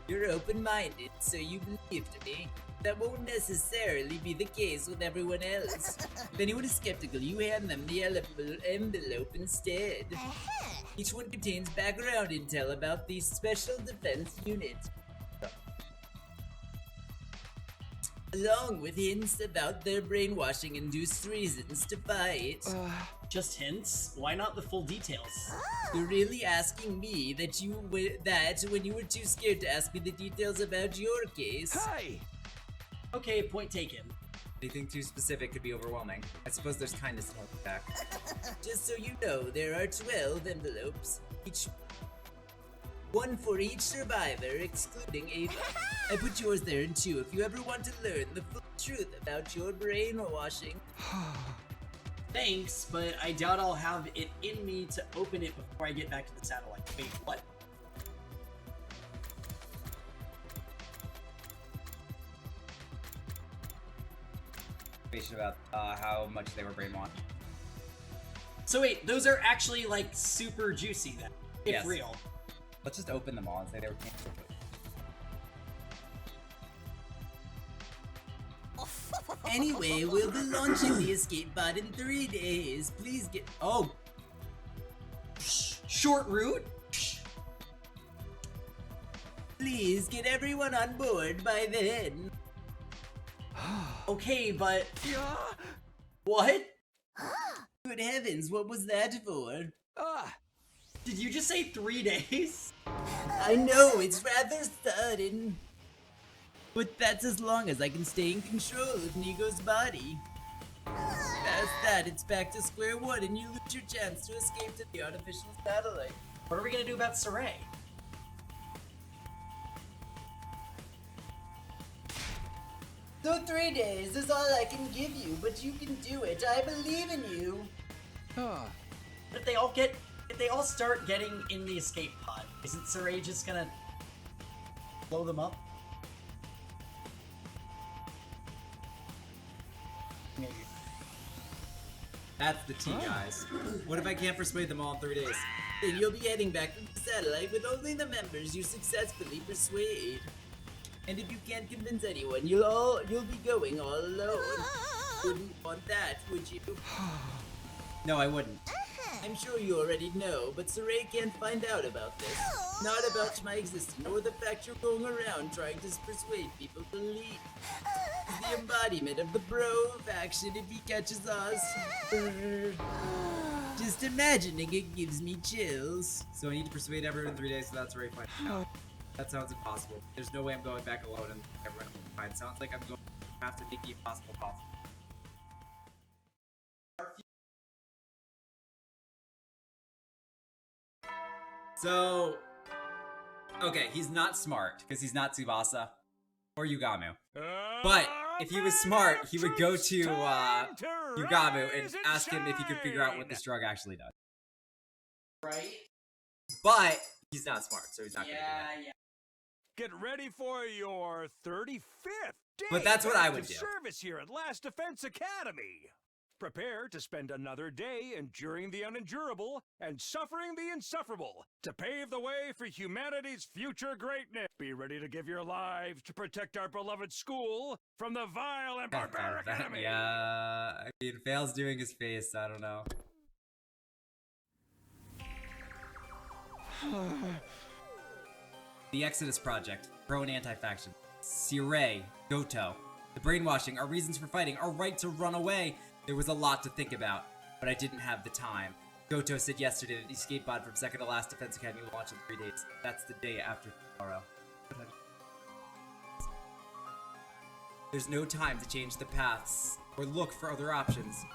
You're open-minded, so you believed me. That won't necessarily be the case with everyone else. If anyone is skeptical, you hand them the envelope instead. Each one contains background intel about the Special Defense Unit, along with hints about their brainwashing-induced reasons to fight. Just hints? Why not the full details? You're really asking me that when you were too scared to ask me the details about your case? Hey! Okay, point taken. Anything too specific could be overwhelming. I suppose there's kindness to hold back. Just so you know, there are 12 envelopes. One for each survivor, excluding Ava. I put yours there in 2 if you ever want to learn the full truth about your brainwashing. Thanks, but I doubt I'll have it in me to open it before I get back to the satellite. Wait, what? About how much they were brainwashed. So wait, those are actually like super juicy then, if Yes. real. Let's just open them all and say they were canceled. Anyway, we'll be launching the escape pod in 3 days. Please get. Oh! Short route? Please get everyone on board by then. Okay, but. What? Good heavens, what was that for? Did you just say 3 days? I know, it's rather sudden. But that's as long as I can stay in control of Nigo's body. As Just that, it's back to square one and you lose your chance to escape to the artificial satellite. What are we gonna do about Saray? So 3 days is all I can give you, but you can do it. I believe in you. If they all start getting in the escape pod, isn't Saray just gonna blow them up? Maybe. That's the tea, guys. What if I can't persuade them all in 3 days? Then you'll be heading back to the satellite with only the members you successfully persuade. And if you can't convince anyone, you'll be going all alone. Wouldn't want that, would you? No, I wouldn't. I'm sure you already know, but Saray can't find out about this. Not about my existence, or the fact you're going around trying to persuade people to leave. He's the embodiment of the bro faction if he catches us. Just imagining it gives me chills. So I need to persuade everyone in 3 days, so that's very fine. That sounds impossible. There's no way I'm going back alone and everyone will be fine. Sounds like I'm going to have to make the impossible possible. So, okay, he's not smart because he's not Tsubasa or Yugamu. But if he was smart, he would go to Yugamu and ask him if he could figure out what this drug actually does. Right? But he's not smart, so he's not going to do that. Yeah. Get ready for your 35th day But that's what I would of do. service here at Last Defense Academy. Prepare to spend another day enduring the unendurable and suffering the insufferable to pave the way for humanity's future greatness. Be ready to give your lives to protect our beloved school from the vile and barbaric enemy. Yeah, I mean, Fail's doing his face, I don't know. The Exodus Project, pro and anti-faction. Saray, Goto. The brainwashing, our reasons for fighting, our right to run away. There was a lot to think about, but I didn't have the time. Goto said yesterday that the escape pod from Second to Last Defense Academy will launch in 3 days. That's the day after tomorrow. There's no time to change the paths or look for other options.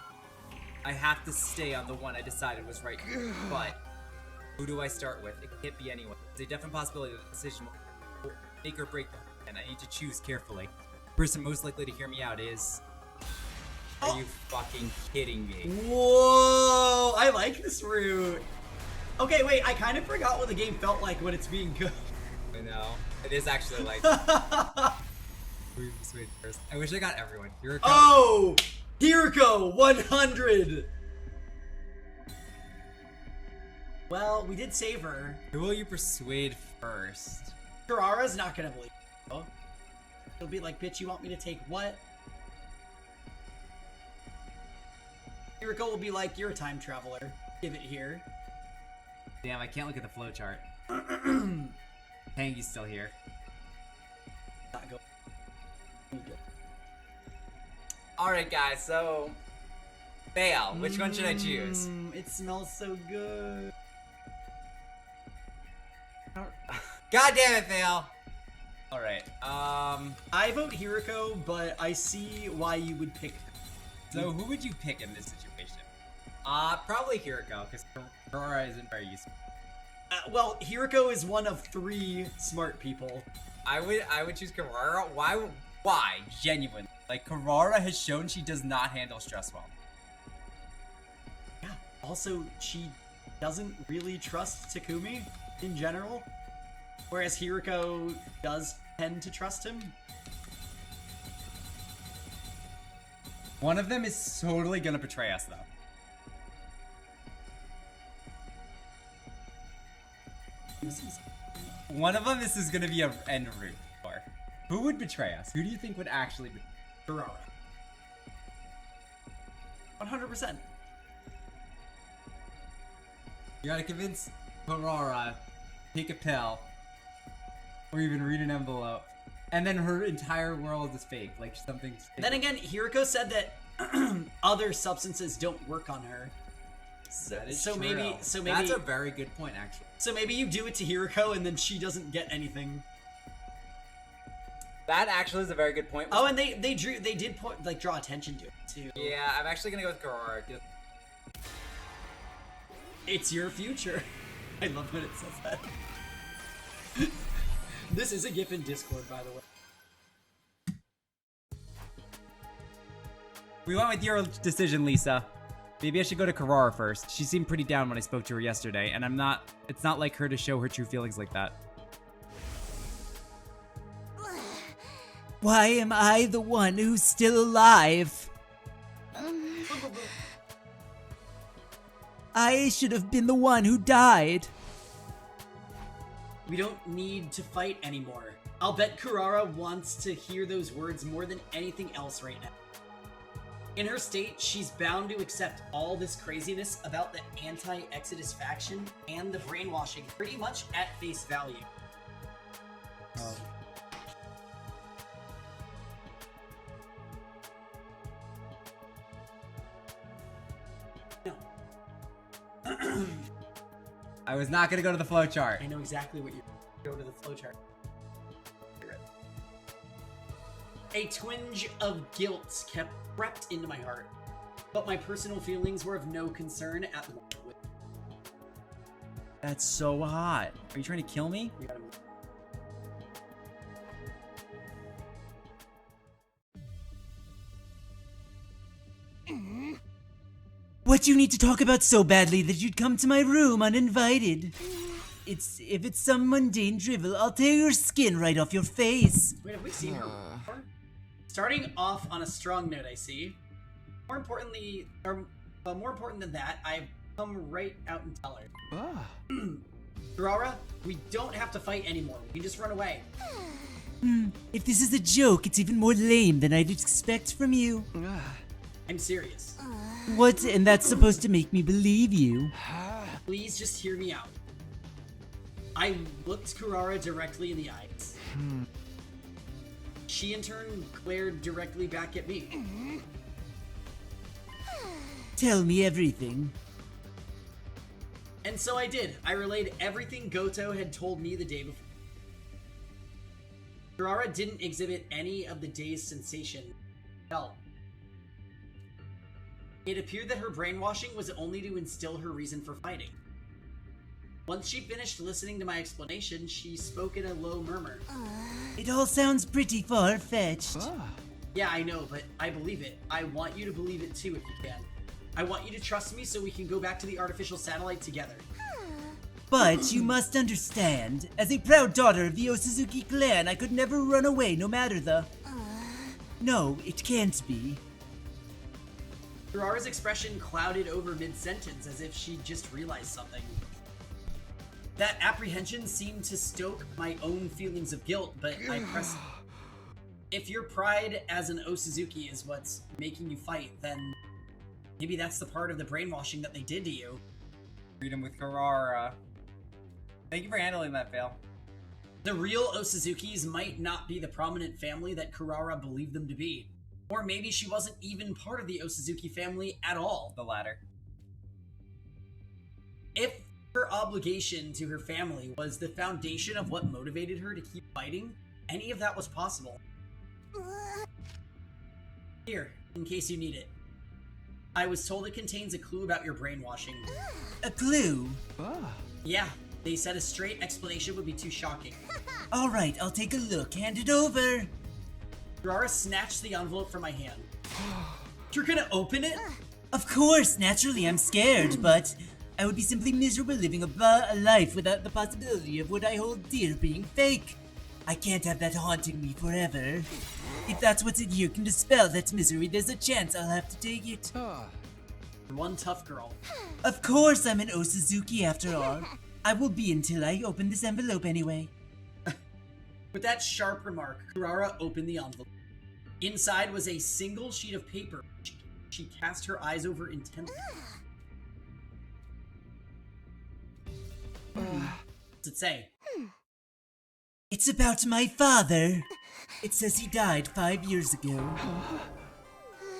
I have to stay on the one I decided was right, but who do I start with? It can't be anyone. There's a definite possibility that the decision will make or break them, and I need to choose carefully. The person most likely to hear me out is... Are you fucking kidding me? Whoa! I like this route. Okay, wait. I kind of forgot what the game felt like when it's being good. I know. It is actually like... Who persuade first? I wish I got everyone. Hiroko. Oh! Hiroko 100! Well, we did save her. Who will you persuade first? Karara's not gonna believe it. He'll be like, bitch, you want me to take what? Hiroko will be like, you're a time traveler. Give it here. Damn, I can't look at the flowchart. Tangy's still here. Not go. Alright guys, so... Fail, which one should I choose? It smells so good. God damn it, Fail! Alright, I vote Hiroko, but I see why you would pick... So who would you pick in this situation? Probably Hiroko, because Karara isn't very useful. Well, Hiroko is one of 3 smart people. I would choose Karara. Why? Genuine. Like, Karara has shown she does not handle stress well. Yeah, also, she doesn't really trust Takumi in general, whereas Hiroko does tend to trust him. One of them is totally gonna betray us, though. One of them is gonna be a end route for. Who would betray us? Who do you think would actually betray? Karara. 100%. You gotta convince Karara, take a pill, or even read an envelope, and then her entire world is fake, like something's fake. Then again, Hiroko said that other substances don't work on her. That is so true. maybe That's a very good point, actually. So maybe you do it to Hiroko and then she doesn't get anything. That actually is a very good point. Oh, and they did draw attention to it too. Yeah, I'm actually gonna go with Karara. It's your future. I love when it says that. This is a GIF in Discord, by the way. We went with your decision, Lisa. Maybe I should go to Karara first. She seemed pretty down when I spoke to her yesterday, and it's not like her to show her true feelings like that. Why am I the one who's still alive? I should have been the one who died. We don't need to fight anymore. I'll bet Karara wants to hear those words more than anything else right now. In her state, she's bound to accept all this craziness about the anti-Exodus faction and the brainwashing pretty much at face value. I was not gonna go to the flowchart. I know exactly what you're go to the flowchart. A twinge of guilt crept into my heart, but my personal feelings were of no concern at the moment. That's so hot. Are you trying to kill me? We gotta move. What you need to talk about so badly that you'd come to my room uninvited? If it's some mundane drivel, I'll tear your skin right off your face. Wait, have we seen her before? Starting off on a strong note, I see. More importantly, or more important than that, I've come right out and tell her. Karara, we don't have to fight anymore. We can just run away. If this is a joke, it's even more lame than I'd expect from you. I'm serious. What? And that's supposed to make me believe you? Please just hear me out. I looked Karara directly in the eyes. She in turn glared directly back at me. Tell me everything. And so I did. I relayed everything Goto had told me the day before. Karara didn't exhibit any of the day's sensation felt. It appeared that her brainwashing was only to instill her reason for fighting. Once she finished listening to my explanation, she spoke in a low murmur. It all sounds pretty far-fetched. Yeah, I know, but I believe it. I want you to believe it too if you can. I want you to trust me so we can go back to the artificial satellite together. But you must understand, as a proud daughter of the Osuzuki clan, I could never run away no matter the... No, it can't be. Karara's expression clouded over mid-sentence as if she just realized something. That apprehension seemed to stoke my own feelings of guilt, but I pressed... If your pride as an Osuzuki is what's making you fight, then maybe that's the part of the brainwashing that they did to you. Freedom with Karara. Thank you for handling that, Fail. The real Osuzukis might not be the prominent family that Karara believed them to be. Or maybe she wasn't even part of the Osuzuki family at all. The latter. If her obligation to her family was the foundation of what motivated her to keep fighting, any of that was possible. Here, in case you need it. I was told it contains a clue about your brainwashing. A clue? Yeah, they said a straight explanation would be too shocking. Alright, I'll take a look. Hand it over. Karara snatched the envelope from my hand. You're gonna open it? Of course, naturally I'm scared, but I would be simply miserable living a life without the possibility of what I hold dear being fake. I can't have that haunting me forever. If that's what's in here can dispel that misery, there's a chance I'll have to take it. One tough girl. Of course I'm an Osuzuki after all. I will be until I open this envelope anyway. With that sharp remark, Karara opened the envelope. Inside was a single sheet of paper. She cast her eyes over intently. What's it say? It's about my father. It says he died 5 years ago.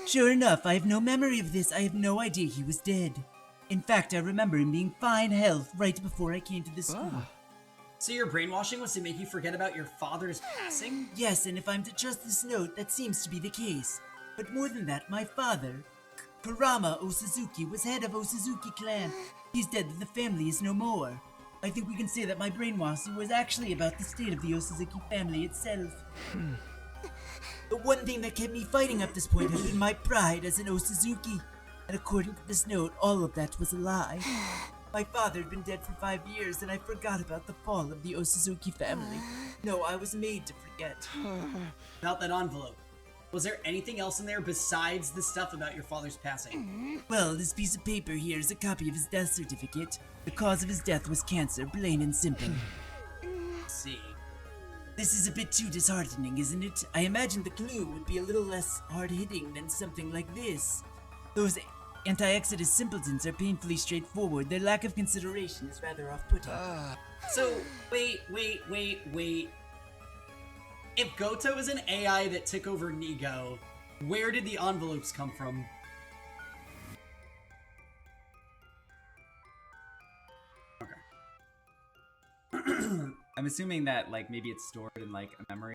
Sure enough, I have no memory of this. I have no idea he was dead. In fact, I remember him being fine health right before I came to this school. So your brainwashing was to make you forget about your father's passing? Yes, and if I'm to trust this note, that seems to be the case. But more than that, my father, Kurama Osuzuki, was head of Osuzuki clan. He's dead and the family is no more. I think we can say that my brainwashing was actually about the state of the Osuzuki family itself. The one thing that kept me fighting up this point has been my pride as an Osuzuki. And according to this note, all of that was a lie. My father had been dead for 5 years, and I forgot about the fall of the Osuzuki family. No, I was made to forget. About that envelope. Was there anything else in there besides the stuff about your father's passing? Well, this piece of paper here is a copy of his death certificate. The cause of his death was cancer, plain and simple. See. This is a bit too disheartening, isn't it? I imagine the clue would be a little less hard-hitting than something like this. Those anti-Exodus simpletons are painfully straightforward. Their lack of consideration is rather off-putting. So, wait. If Goto is an AI that took over Nigo, where did the envelopes come from? Okay. I'm assuming that, like, maybe it's stored in, like, a memory.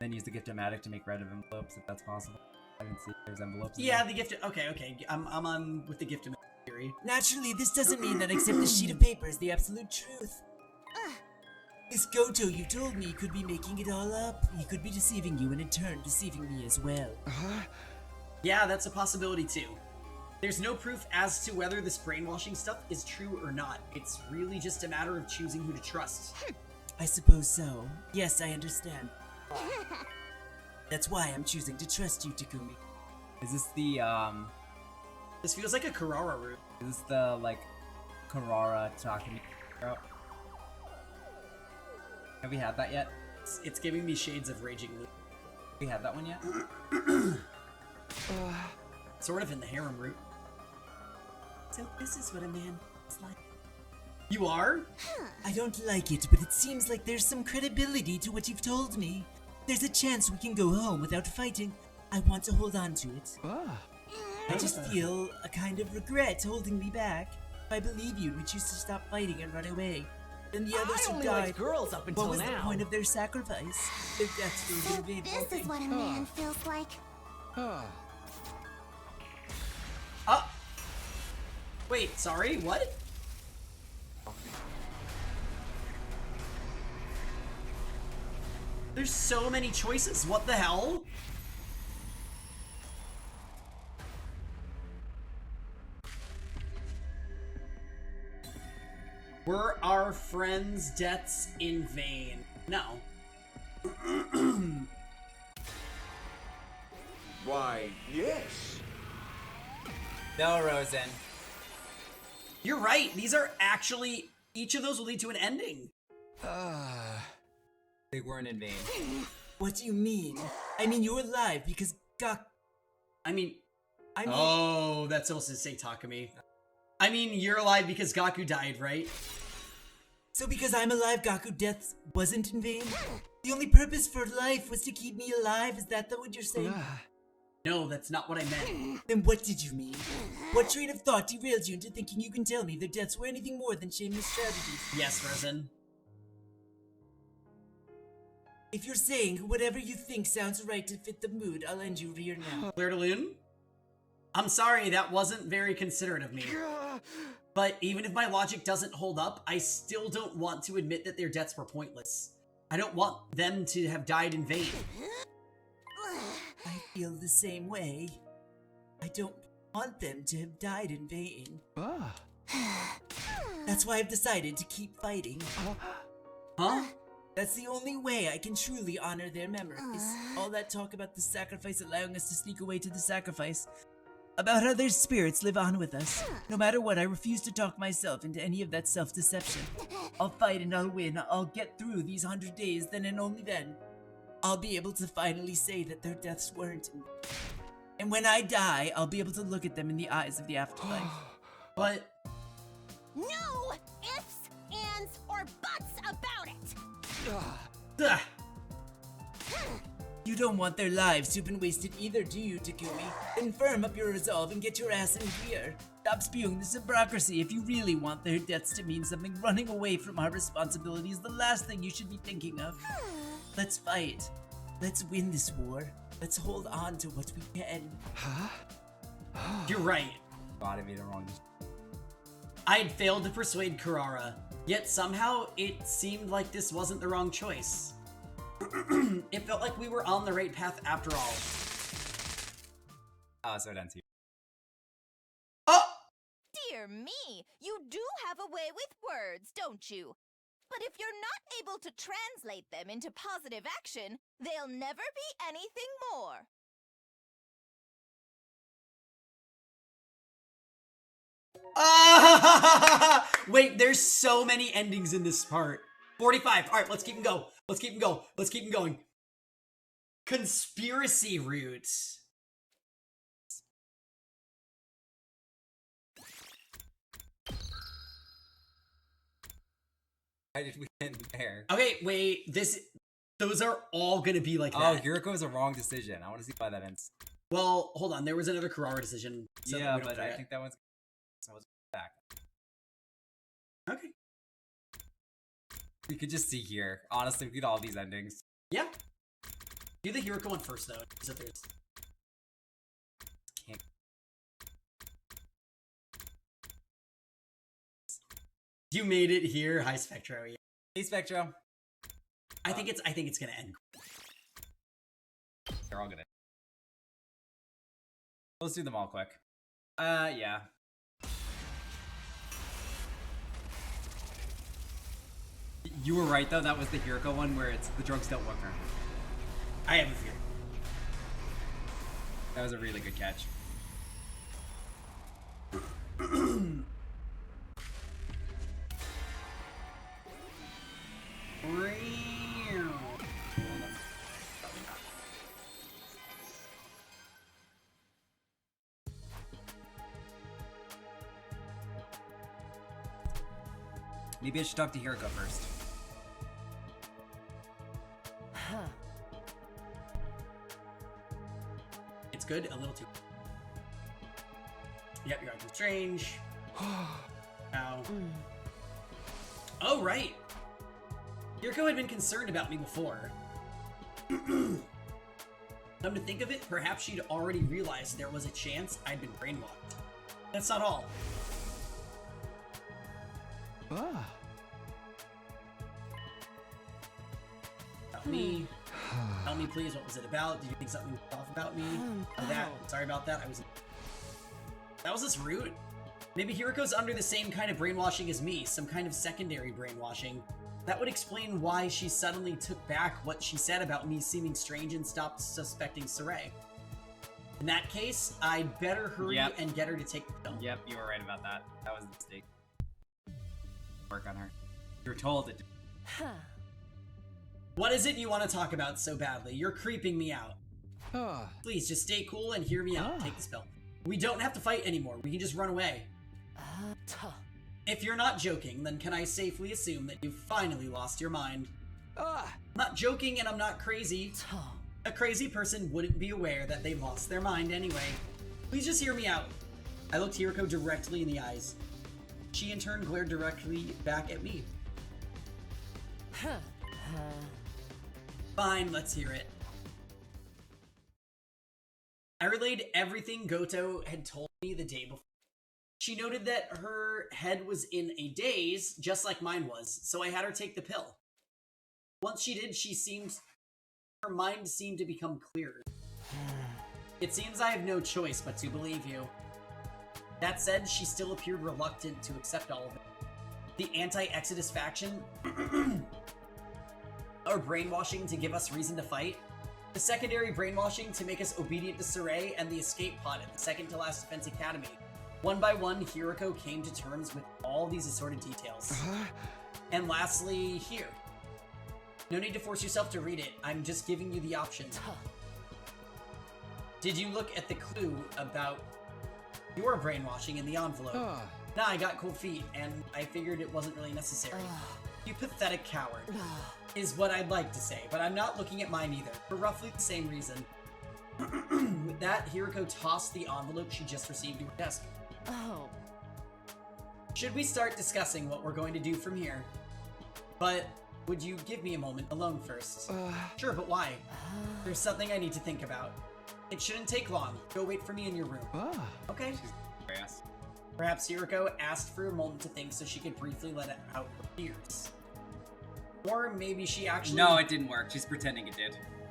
Then use the gift-o-matic to make red of envelopes, if that's possible. I didn't see if there's envelopes in Yeah, there. the gift. Okay. I'm on with the gift theory. Naturally, this doesn't mean that accept a sheet of paper is the absolute truth. This Goto you told me could be making it all up. He could be deceiving you and in turn deceiving me as well. Yeah, that's a possibility too. There's no proof as to whether this brainwashing stuff is true or not. It's really just a matter of choosing who to trust. I suppose so. Yes, I understand. That's why I'm choosing to trust you, Takumi. Is this the, This feels like a Carrara route. Is this the, like, Carrara Takumi route? Have we had that yet? It's giving me shades of Raging Loop. Have we had that one yet? Sort of in the harem route. So this is what a man is like. You are? I don't like it, but it seems like there's some credibility to what you've told me. There's a chance we can go home without fighting. I want to hold on to it. I just feel a kind of regret holding me back. If I believe you, we choose to stop fighting and run away. Then the others who died, girls up until what was now. the point of their sacrifice? If that's So this is what a man feels like. Wait, sorry, what? There's so many choices, what the hell? Were our friends' deaths in vain? No. Why, yes. No, Rosen. You're right, these are actually, each of those will lead to an ending. They weren't in vain. What do you mean? I mean, you're alive because I mean... Oh, that's supposed to say Takumi. I mean, you're alive because Gaku died, right? So because I'm alive, Gaku's death wasn't in vain? The only purpose for life was to keep me alive? Is that what you're saying? No, that's not what I meant. Then what did you mean? What train of thought derailed you into thinking you can tell me their deaths were anything more than shameless tragedies? Yes, Rosen. If you're saying whatever you think sounds right to fit the mood, I'll end you here now. Claire de Lune? I'm sorry, that wasn't very considerate of me. But even if my logic doesn't hold up, I still don't want to admit that their deaths were pointless. I don't want them to have died in vain. I feel the same way. I don't want them to have died in vain. That's why I've decided to keep fighting. Huh? That's the only way I can truly honor their memories. All that talk about the sacrifice allowing us to sneak away to the sacrifice. About how their spirits live on with us. No matter what, I refuse to talk myself into any of that self-deception. I'll fight and I'll win. I'll get through these 100 days, then and only then. I'll be able to finally say that their deaths weren't in vain. And when I die, I'll be able to look at them in the eyes of the afterlife. But... No ifs, ands, or buts about it! You don't want their lives to have been wasted either, do you, Takumi? Then firm up your resolve and get your ass in gear. Stop spewing this hypocrisy. If you really want their deaths to mean something, running away from our responsibility is the last thing you should be thinking of. Let's fight. Let's win this war. Let's hold on to what we can. Huh? You're right. God, I made it wrong. I had failed to persuade Kurara, yet somehow it seemed like this wasn't the wrong choice. It felt like we were on the right path after all. Oh, so it ends here. Dear me, you do have a way with words, don't you? But if you're not able to translate them into positive action, they'll never be anything more. Wait, there's so many endings in this part. 45. All right, let's keep them go. Let's keep them go. Let's keep them going. Conspiracy route. Why did we end there? Okay, wait. Those are all gonna be like that. Oh, Hiroko is a wrong decision. I want to see why that ends. Well, hold on. There was another Kurara decision. So Yeah, but I think that one's. So I was back. Okay. You could just see here. Honestly, we get all these endings. Yeah. Do the Hiroko one first, though. So there's... Can't... You made it here. Hi, Spectro. Yeah. Hey, Spectro. I think it's gonna end. They're all gonna. Let's do them all quick. Yeah. You were right though. That was the Hiroko one where it's the drugs don't work. I have a fear. That was a really good catch. Maybe I should talk to Hiroko first. Huh. It's good, a little too. Yep, you're acting strange. Ow. Oh, right! Hiroko had been concerned about me before. Come to think of it, perhaps she'd already realized there was a chance I'd been brainwashed. That's not all. Ah. Tell me please, what was it about? Did you think something was off about me? Sorry about that. That was this route. Maybe Hiroko's under the same kind of brainwashing as me, some kind of secondary brainwashing. That would explain why she suddenly took back what she said about me seeming strange and stopped suspecting Sarai. In that case, I'd better hurry and get her to take the pill. Yep, you were right about that. That was a mistake. Work on her. You were told it. Huh. What is it you want to talk about so badly? You're creeping me out. Please, just stay cool and hear me out. Take this pill. We don't have to fight anymore. We can just run away. If you're not joking, then can I safely assume that you've finally lost your mind? I'm not joking and I'm not crazy. A crazy person wouldn't be aware that they lost their mind anyway. Please just hear me out. I looked Hiroko directly in the eyes. She in turn glared directly back at me. Fine, let's hear it. I relayed everything Goto had told me the day before. She noted that her head was in a daze, just like mine was, so I had her take the pill. Once she did, her mind seemed to become clearer. It seems I have no choice but to believe you. That said, she still appeared reluctant to accept all of it. The anti-Exodus faction are brainwashing to give us reason to fight. The secondary brainwashing to make us obedient to Sarai, and the escape pod at the second to last Defense Academy. One by one, Hiroko came to terms with all these assorted details. And lastly, here. No need to force yourself to read it. I'm just giving you the option. Did you look at the clue about your brainwashing in the envelope? Nah, I got cold feet, and I figured it wasn't really necessary. You pathetic coward. is what I'd like to say, but I'm not looking at mine either, for roughly the same reason. With that, Hiroko tossed the envelope she just received to her desk. Oh. Should we start discussing what we're going to do from here? But would you give me a moment alone first? Sure, but why? There's something I need to think about. It shouldn't take long. Go wait for me in your room. Okay? Perhaps Hiroko asked for a moment to think so she could briefly let out her fears. Or maybe she actually... No, it didn't work. She's pretending it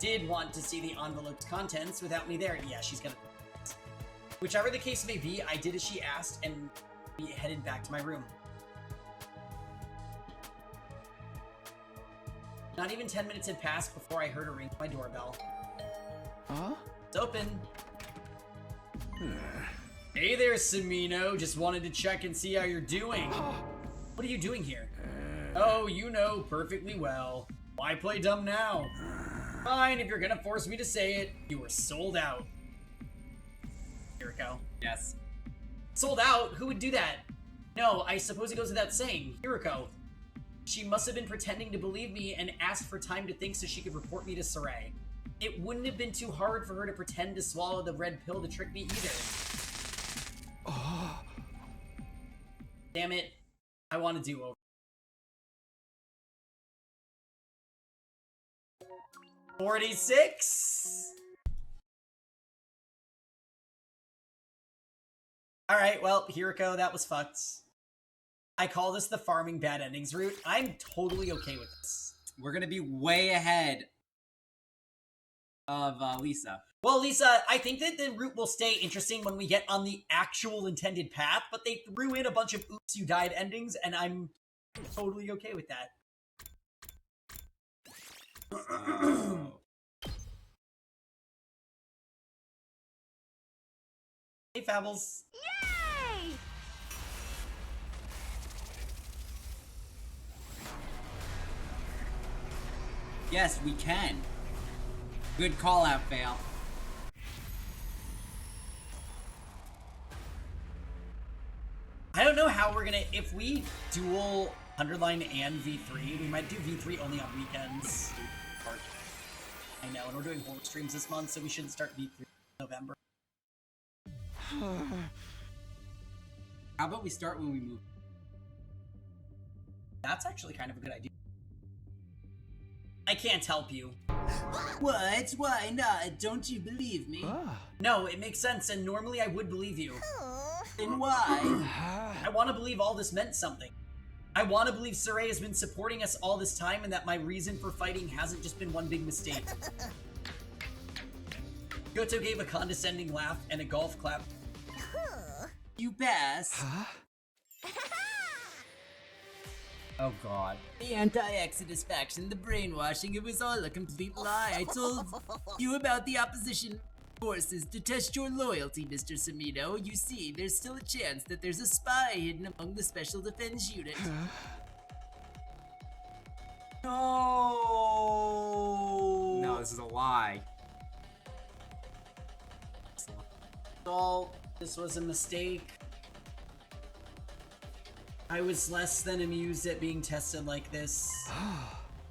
did want to see the envelope's contents without me there. Yeah, she's gonna... Whichever the case may be, I did as she asked and we headed back to my room. Not even 10 minutes had passed before I heard a ring at my doorbell. It's open. Hey there, Samino. Just wanted to check and see how you're doing. What are you doing here? Oh, you know perfectly well. Why play dumb now? Fine, if you're gonna force me to say it, you were sold out. Hiroko. Yes. Sold out? Who would do that? No, I suppose it goes without saying. Hiroko. She must have been pretending to believe me and asked for time to think so she could report me to Sarai. It wouldn't have been too hard for her to pretend to swallow the red pill to trick me either. Damn it. I want to do over. 46? Alright, well, Hiroko, that was fucked. I call this the farming bad endings route. I'm totally okay with this. We're gonna be way ahead of Lisa. Well, Lisa, I think that the route will stay interesting when we get on the actual intended path, but they threw in a bunch of oops, you died endings, and I'm totally okay with that. Hey, Fabbles. Yay! Yes, we can. Good call out, Fail. I don't know how we're gonna, if we duel Underline and V3, we might do V3 only on weekends. I know, and we're doing horror streams this month, so we shouldn't start V3 in November. How about we start when we move? That's actually kind of a good idea. I can't help you. What? Why not? Don't you believe me? No, it makes sense, and normally I would believe you. Then why? I want to believe all this meant something. I want to believe Sarai has been supporting us all this time and that my reason for fighting hasn't just been one big mistake. Goto gave a condescending laugh and a golf clap. You pass. Oh god. The anti-Exodus faction, the brainwashing, it was all a complete lie. I told you about the opposition forces to test your loyalty, Mr. Samino. You see, there's still a chance that there's a spy hidden among the Special Defense Unit. No! No, this is a lie. All this was a mistake. I was less than amused at being tested like this.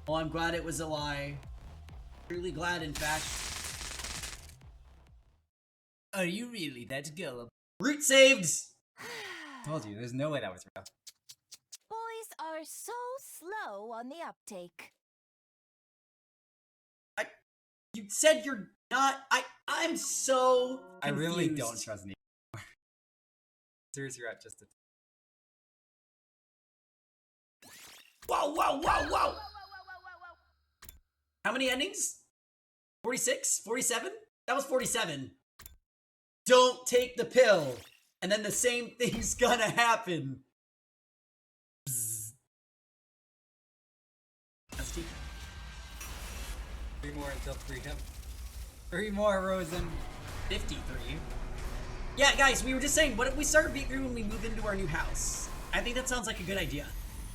Well, I'm glad it was a lie. Truly glad, in fact. Are you really that gullible? Root saved! Told you, there's no way that was real. Boys are so slow on the uptake. You said you're not. I'm so confused. I really don't trust Nick. Seriously, you're at just a... Whoa, whoa, whoa, whoa! How many endings? 46? 47? That was 47. Don't take the pill, and then the same thing's gonna happen. Bzz. That's deep. 3 more until freedom. 3 more, Rosen. 53. Yeah, guys, we were just saying, what if we start V3 when we move into our new house? I think that sounds like a good idea.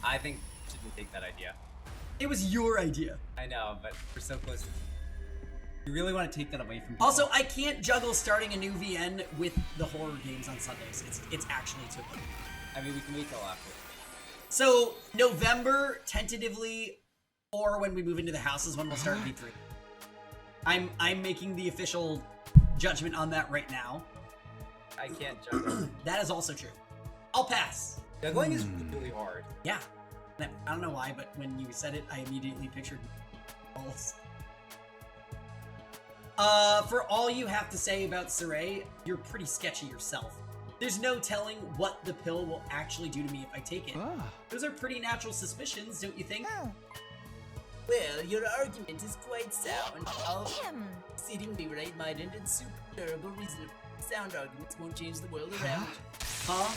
I think we shouldn't take that idea. It was your idea. I know, but we're so close to... You really want to take that away from people. Also, I can't juggle starting a new VN with the horror games on Sundays. It's actually too late. I mean, we can wait till after. So, November, tentatively, or when we move into the houses when we'll start V3. I'm making the official judgment on that right now. I can't judge. That is also true. I'll pass. Juggling is really hard. Yeah. I don't know why, but when you said it, I immediately pictured balls. For all you have to say about Saray, you're pretty sketchy yourself. There's no telling what the pill will actually do to me if I take it. Those are pretty natural suspicions, don't you think? Well, your argument is quite sound. Exceedingly right-minded and super durable, reasonable. Sound arguments won't change the world around you. Huh?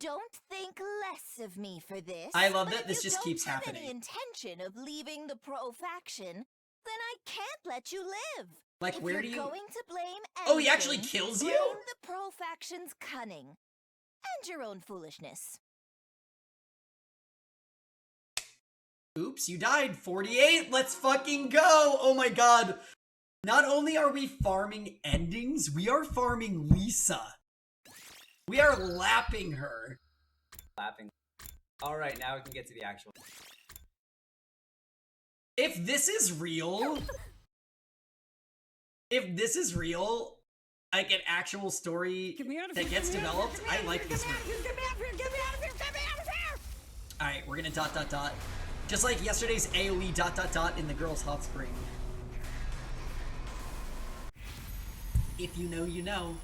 Don't think less of me for this. I love but that this just keeps If you don't happening. have any intention of leaving the pro faction, then I can't let you live. Like, if where you're do you... going to blame anything, Oh, he actually kills you? blame the pro faction's cunning. And your own foolishness. Oops, you died. 48. Let's fucking go. Oh my god. Not only are we farming endings, we are farming Lisa. We are lapping her. Lapping. Alright, now we can get to the actual. If this is real... If this is real, like an actual story that gets developed, I like this one. Alright, we're gonna ... Just like yesterday's AoE ... in the girls' hot spring. If you know, you know.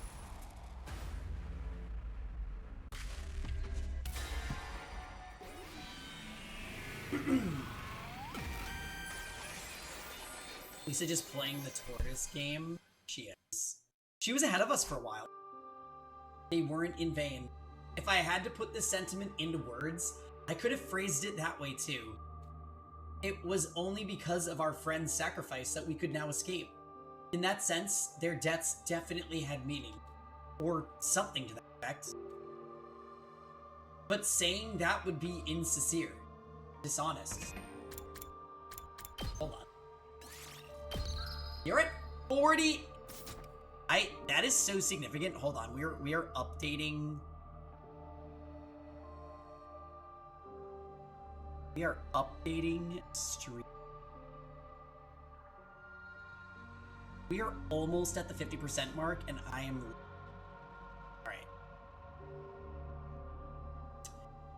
Lisa just playing the tortoise game? She is. She was ahead of us for a while. They weren't in vain. If I had to put this sentiment into words, I could have phrased it that way too. It was only because of our friend's sacrifice that we could now escape. In that sense, their deaths definitely had meaning. Or something to that effect. But saying that would be insincere. Dishonest. Hold on. You're at 40. That is so significant. Hold on. We are updating. We are updating stream. We are almost at the 50% mark, and I am.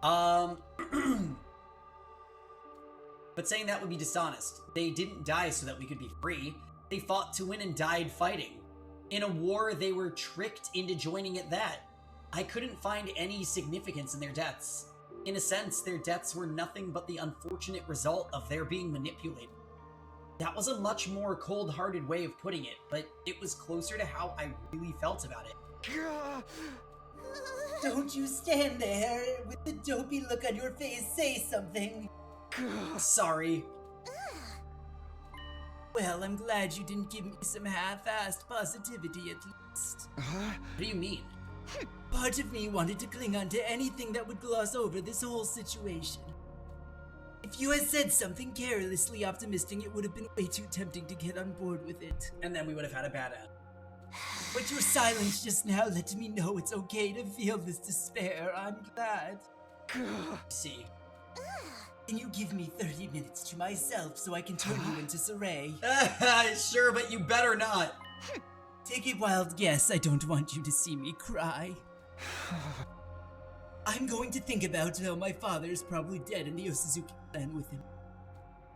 All right. But saying that would be dishonest. They didn't die so that we could be free. They fought to win and died fighting. In a war, they were tricked into joining at that. I couldn't find any significance in their deaths. In a sense, their deaths were nothing but the unfortunate result of their being manipulated. That was a much more cold-hearted way of putting it, but it was closer to how I really felt about it. Don't you stand there with the dopey look on your face. Say something. Sorry. Well, I'm glad you didn't give me some half-assed positivity at least. What do you mean? Part of me wanted to cling on to anything that would gloss over this whole situation. If you had said something carelessly optimistic, it would have been way too tempting to get on board with it. And then we would have had a bad end. But your silence just now let me know it's okay to feel this despair. I'm glad. See. Can you give me 30 minutes to myself so I can turn you into Saray? Sure, but you better not. Take a wild guess. I don't want you to see me cry. I'm going to think about how my father is probably dead and the Osazuki clan with him.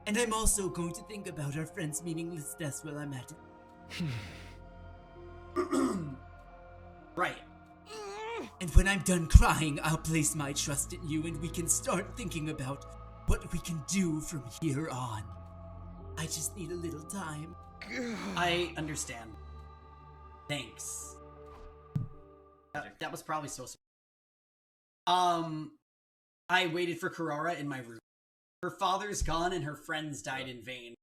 And I'm also going to think about our friend's meaningless deaths while I'm at it. Right. And when I'm done crying, I'll place my trust in you and we can start thinking about what we can do from here on. I just need a little time. I understand. Thanks. That was probably so sweet. I waited for Kurara in my room. Her father's gone and her friends died in vain.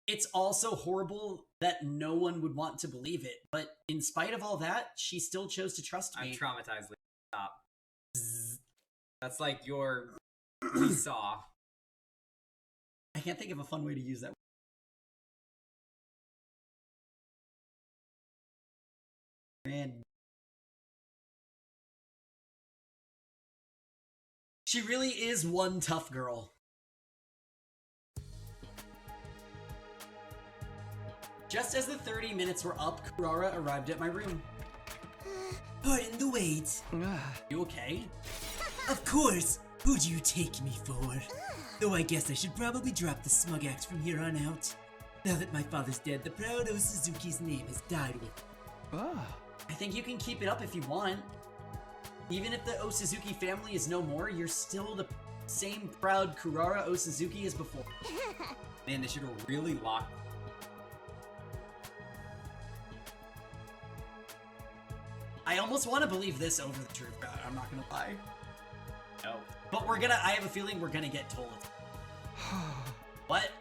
It's also horrible that no one would want to believe it, but in spite of all that, she still chose to trust me. I'm traumatized. Stop. That's like your we saw. I can't think of a fun way to use that. And She really is one tough girl. Just as the 30 minutes were up, Kurara arrived at my room. Pardon the wait. You okay? Of course. Who do you take me for? Though I guess I should probably drop the smug act from here on out. Now that my father's dead, the proud Suzuki's name has died with. I think you can keep it up if you want. Even if the Osuzuki family is no more, you're still the same proud Kurara Osuzuki as before. Man, they should have really locked. I almost want to believe this over the truth, but I'm not gonna lie. No. But I have a feeling we're gonna get told. What?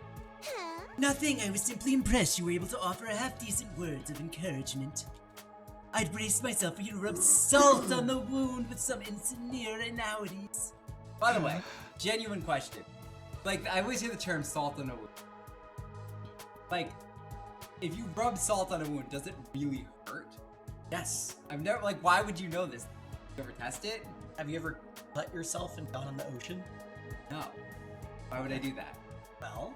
Nothing, I was simply impressed you were able to offer a half-decent words of encouragement. I'd brace myself for you to rub salt on the wound with some insinuities. By the way, genuine question. Like, I always hear the term salt on a wound. Like, if you rub salt on a wound, does it really hurt? Yes. I've never, like, why would you know this? You ever test it? Have you ever cut yourself and gone in the ocean? No. Why would I do that? Well,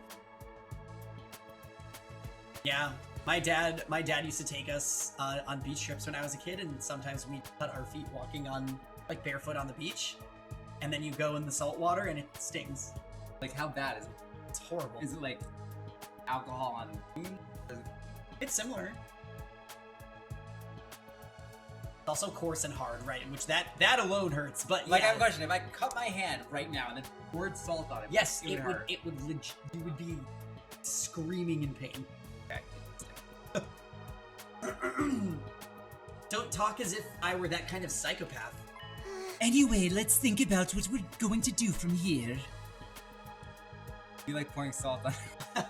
yeah, my dad used to take us on beach trips when I was a kid, and sometimes we cut our feet walking on, like, barefoot on the beach, and then you go in the salt water and it stings. Like, how bad is it? It's horrible. Is it like alcohol on the wound? It's similar. It's also coarse and hard, right? In which that alone hurts. But like, yeah. I have a question. If I cut my hand right now and then poured salt on it, yes, it would hurt. You would be screaming in pain. Okay. Don't talk as if I were that kind of psychopath. Anyway, let's think about what we're going to do from here. You like pouring salt on it?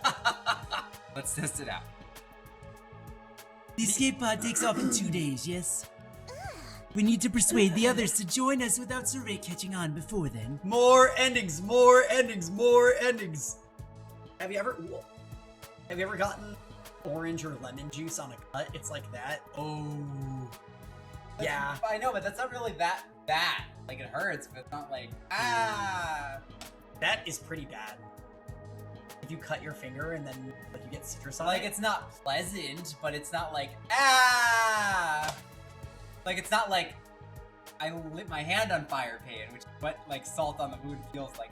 Let's test it out. The escape pod takes off in 2 days, yes? We need to persuade the others to join us without Saray catching on before then. More endings, more endings, more endings. Have you ever gotten orange or lemon juice on a cut? It's like that. Oh. Yeah. I know, but that's not really that bad. Like, it hurts, but it's not like, ah. That is pretty bad. If you cut your finger and then, like, you get citrus on it. Like, it's not pleasant, but it's not like, ah. Like, it's not like I lit my hand on fire pain, which is what, like, salt on the wound feels like.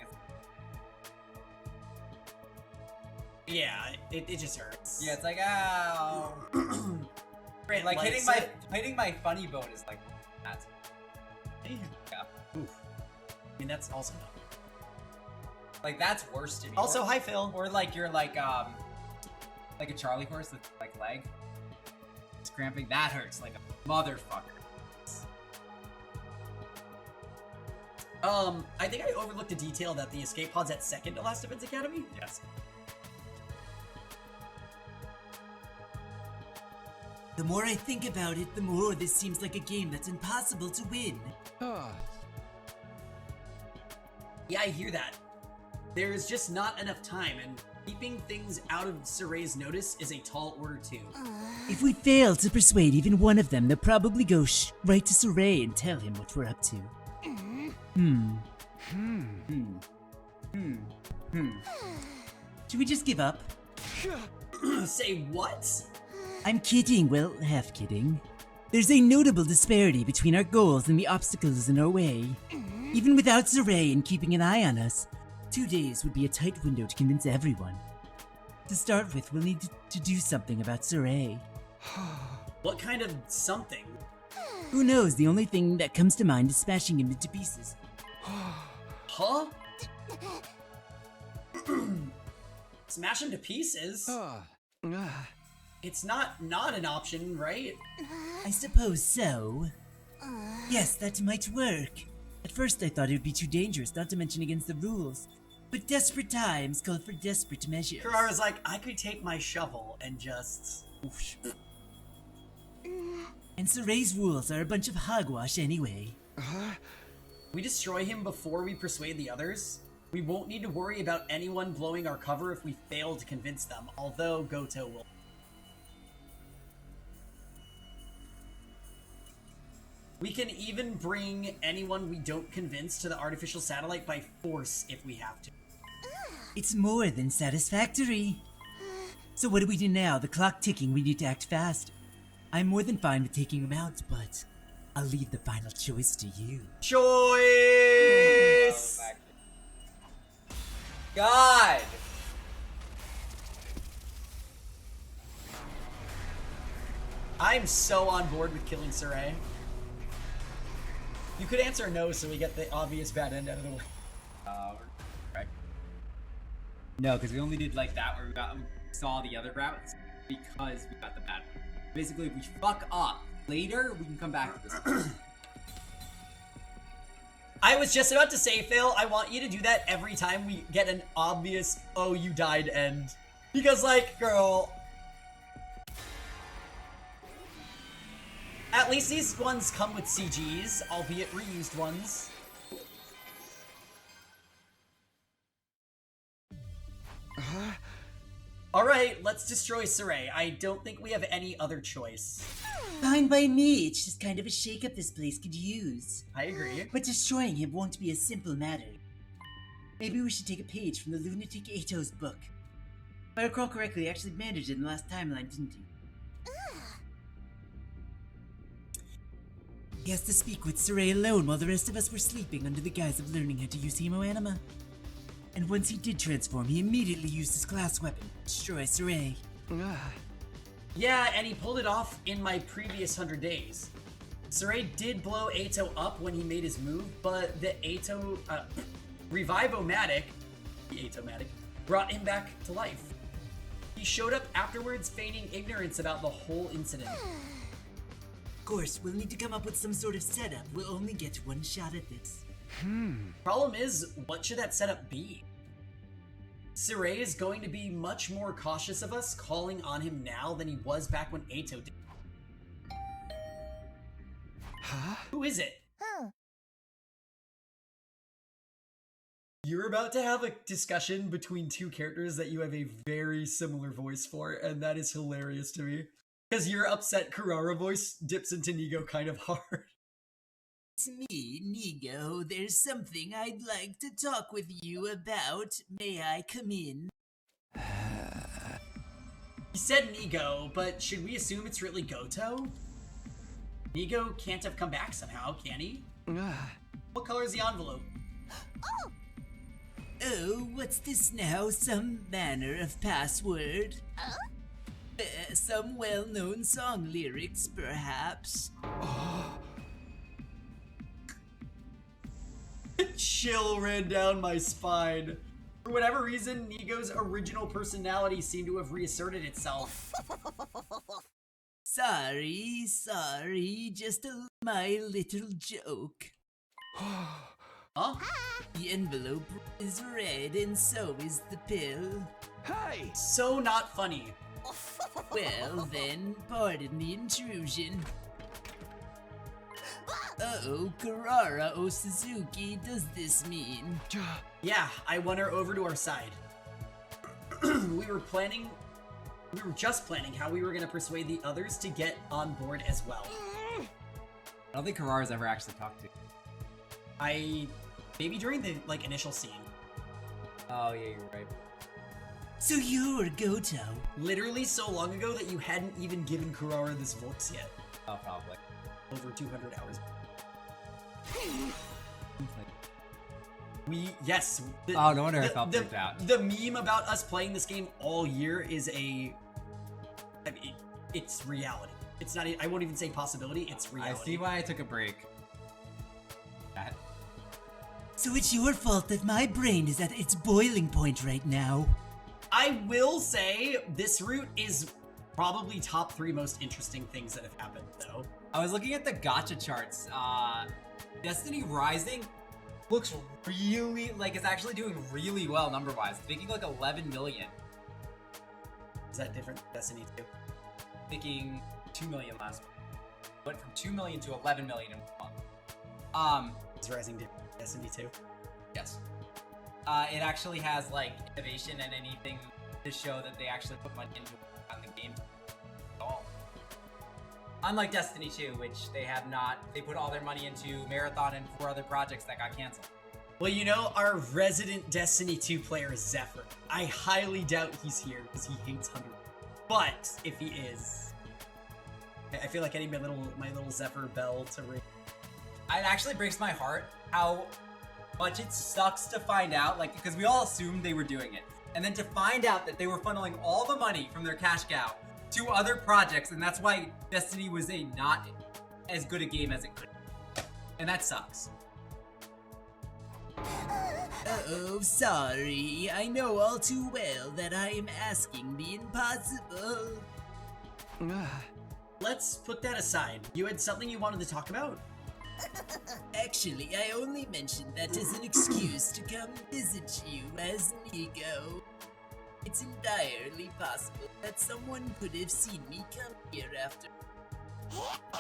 Yeah, it just hurts. Yeah, it's like, ow. Like, hitting my funny bone is like that. Yeah. Oof. I mean, that's also not. Like, that's worse to me. Also, hi, Phil. Or like you're like a Charlie horse with like leg. It's cramping. That hurts like a motherfucker. I think I overlooked the detail that the escape pod's at second to Last Defense Academy. Yes. The more I think about it, the more this seems like a game that's impossible to win. Yeah, I hear that. There's just not enough time, and keeping things out of Saray's notice is a tall order too. If we fail to persuade even one of them, they'll probably go right to Saray and tell him what we're up to. Should we just give up? Say what? I'm kidding, well, half kidding. There's a notable disparity between our goals and the obstacles in our way. Even without Saray and keeping an eye on us, 2 days would be a tight window to convince everyone. To start with, we'll need to do something about Saray. What kind of something? Who knows, the only thing that comes to mind is smashing him into pieces. Huh? Smash him to pieces? It's not an option, right? I suppose so. Yes, that might work. At first I thought it would be too dangerous, not to mention against the rules. But desperate times call for desperate measures. Kurara's like, I could take my shovel and just... Whoosh. And Saray's rules are a bunch of hogwash anyway. We destroy him before we persuade the others? We won't need to worry about anyone blowing our cover if we fail to convince them, although Goto will. We can even bring anyone we don't convince to the artificial satellite by force if we have to. It's more than satisfactory. So what do we do now? The clock ticking, we need to act fast. I'm more than fine with taking him out, but I'll leave the final choice to you. Choice! God! I'm so on board with killing Saray. You could answer no so we get the obvious bad end out of the way. Right. No, because we only did like that where we saw the other routes because we got the bad one. Basically, if we fuck up later, we can come back to this. I was just about to say, Phil, I want you to do that every time we get an obvious, oh, you died end. Because, like, girl... At least these ones come with CGs, albeit reused ones. Alright, let's destroy Saray. I don't think we have any other choice. Fine by me, it's just kind of a shake-up this place could use. I agree. But destroying him won't be a simple matter. Maybe we should take a page from the lunatic Ato's book. If I recall correctly, he actually managed it in the last timeline, didn't he? He has to speak with Saray alone while the rest of us were sleeping under the guise of learning how to use Hemoanima. And once he did transform, he immediately used his class weapon, destroy Saray. Yeah, and he pulled it off in my previous 100 days. Saray did blow Ato up when he made his move, but the Ato, Revive-O-Matic, the Ato-Matic, brought him back to life. He showed up afterwards feigning ignorance about the whole incident. Of course, we'll need to come up with some sort of setup. We'll only get one shot at this. Problem is, what should that setup be? Saray is going to be much more cautious of us calling on him now than he was back when Ato did. Huh? Who is it? You're about to have a discussion between two characters that you have a very similar voice for, and that is hilarious to me. Because your upset Kurara voice dips into Nigo kind of hard. It's me, Nigo. There's something I'd like to talk with you about. May I come in? He said Nigo, but should we assume it's really Goto? Nigo can't have come back somehow, can he? What color is the envelope? Oh, what's this now? Some manner of password? Some well-known song lyrics, perhaps? Chill ran down my spine. For whatever reason, Nigo's original personality seemed to have reasserted itself. Sorry, just my little joke. Huh? The envelope is red and so is the pill. Hey! So not funny. Well then, pardon the intrusion. Uh-oh, Kurara O Suzuki, does this mean? Yeah, I won her over to our side. we were just planning how we were gonna persuade the others to get on board as well. I don't think Karara's ever actually talked to. Maybe during the, initial scene. Oh yeah, you're right. So you're Goto. Literally so long ago that you hadn't even given Kurara this voice yet. Oh, probably. Over 200 hours. Oh, no wonder I felt freaked out. The meme about us playing this game all year is it's reality. It's not, I won't even say possibility, it's reality. I see why I took a break. So it's your fault that my brain is at its boiling point right now. I will say, this route is probably top 3 most interesting things that have happened, though. I was looking at the gacha charts. Destiny Rising looks really, it's actually doing really well number-wise. It's making 11 million. Is that different than Destiny 2? Making 2 million last month. Went from 2 million to 11 million in 1 month. Is Rising different than Destiny 2? Yes. It actually has, innovation and anything to show that they actually put money into the game at all. Unlike Destiny 2, which they have not, they put all their money into Marathon and 4 other projects that got canceled. Well, you know, our resident Destiny 2 player is Zephyr. I highly doubt he's here because he hates 100. But if he is, I feel like I need my little Zephyr bell to ring. It actually breaks my heart how much it sucks to find out, like, because we all assumed they were doing it. And then to find out that they were funneling all the money from their cash cow to other projects, and that's why Destiny was not as good a game as it could. And that sucks. Oh, sorry. I know all too well that I am asking the impossible. Let's put that aside. You had something you wanted to talk about? Actually, I only mentioned that as an excuse to come visit you as Nico. It's entirely possible that someone could have seen me come here after.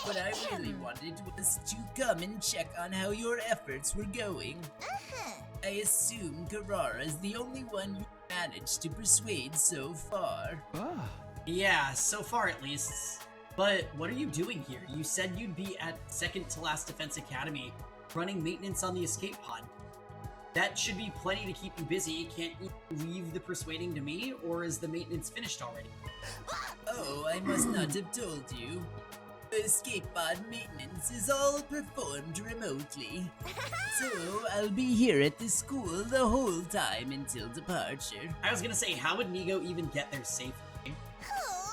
What I really wanted was to come and check on how your efforts were going. I assume Carrara's the only one you managed to persuade so far. Yeah, so far at least. But what are you doing here? You said you'd be at second to last Defense Academy, running maintenance on the escape pod. That should be plenty to keep you busy. Can't you leave the persuading to me, or is the maintenance finished already? Oh, I must not have told you. The escape pod maintenance is all performed remotely. So, I'll be here at the school the whole time until departure. I was gonna say, how would Nigo even get there safely?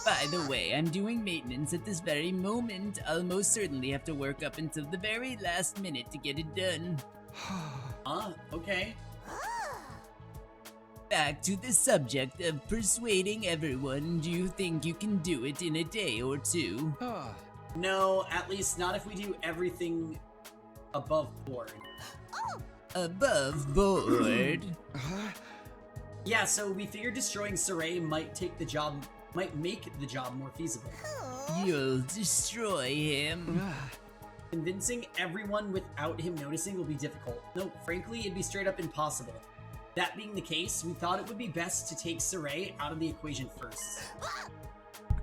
By the way, I'm doing maintenance at this very moment. I'll most certainly have to work up until the very last minute to get it done. Okay. Back to the subject of persuading everyone. Do you think you can do it in a day or two? No, at least not if we do everything above board. Above board? Yeah, so we figured destroying Saray might make the job more feasible. You'll destroy him. Convincing everyone without him noticing will be difficult. No, frankly, it'd be straight up impossible. That being the case, we thought it would be best to take Saray out of the equation first.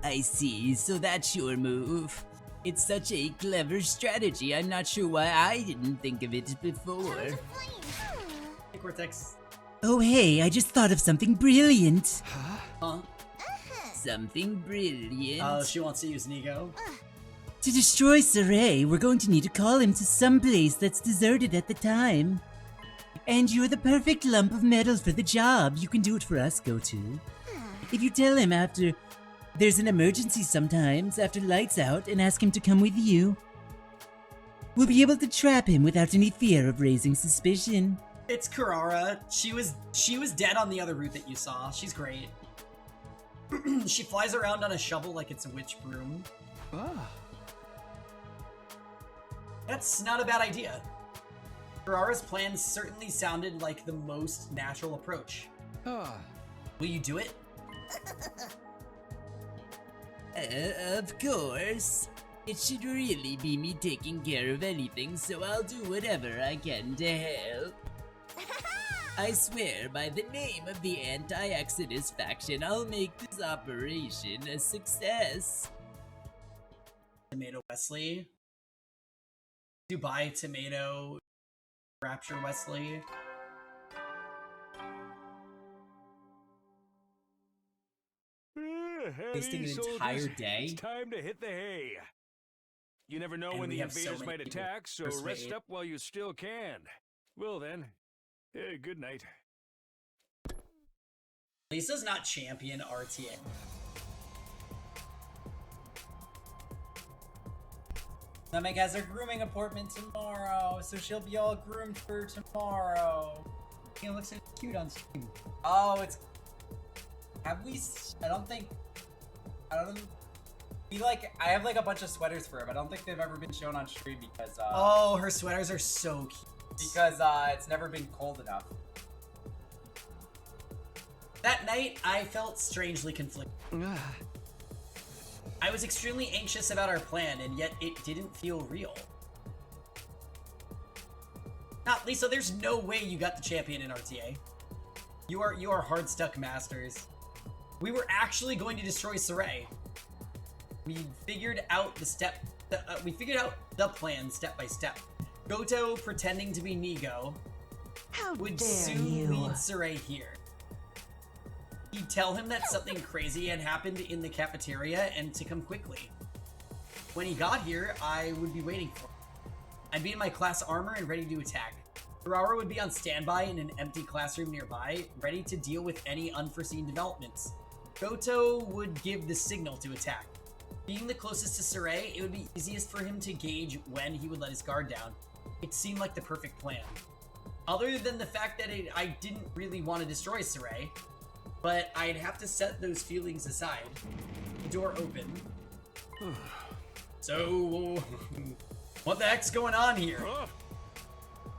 I see, so that's your move. It's such a clever strategy, I'm not sure why I didn't think of it before. Hey, Cortex. Oh hey, I just thought of something brilliant. Huh? Something brilliant. Oh, she wants to use Nigo. To destroy Saray, we're going to need to call him to some place that's deserted at the time. And you're the perfect lump of metal for the job. You can do it for us, Go-To. If you tell him after there's an emergency sometimes, after lights out, and ask him to come with you, we'll be able to trap him without any fear of raising suspicion. It's Carrara. She was dead on the other route that you saw. She's great. She flies around on a shovel like it's a witch broom. That's not a bad idea. Carrara's plan certainly sounded like the most natural approach. Will you do it? Of course. It should really be me taking care of anything, so I'll do whatever I can to help. I swear by the name of the Anti-Exodus faction, I'll make this operation a success. Tomato Wesley. Dubai Tomato. Rapture Wesley. Wasting an entire day? It's time to hit the hay. You never know And when we the have so invaders many might people attack, so persuade. rest up while you still can. Well then, good night. Lisa's not champion RTA. Namek has her grooming appointment tomorrow, so she'll be all groomed for tomorrow. It looks so cute on stream. Oh, it's... Have we... I don't think... I have like a bunch of sweaters for her, but I don't think they've ever been shown on stream because, Oh, her sweaters are so cute. Because, it's never been cold enough. That night, I felt strangely conflicted. I was extremely anxious about our plan, and yet it didn't feel real. Now, Lisa, there's no way you got the champion in RTA. You are hard stuck masters. We were actually going to destroy Saray. We figured out the plan step by step. Goto pretending to be Nigo would soon lead Saray here. He'd tell him that something crazy had happened in the cafeteria and to come quickly. When he got here, I would be waiting for him. I'd be in my class armor and ready to attack. Kurara would be on standby in an empty classroom nearby, ready to deal with any unforeseen developments. Goto would give the signal to attack. Being the closest to Saray, it would be easiest for him to gauge when he would let his guard down. It seemed like the perfect plan. Other than the fact that I didn't really want to destroy Saray, but I'd have to set those feelings aside. The door opened. So, what the heck's going on here?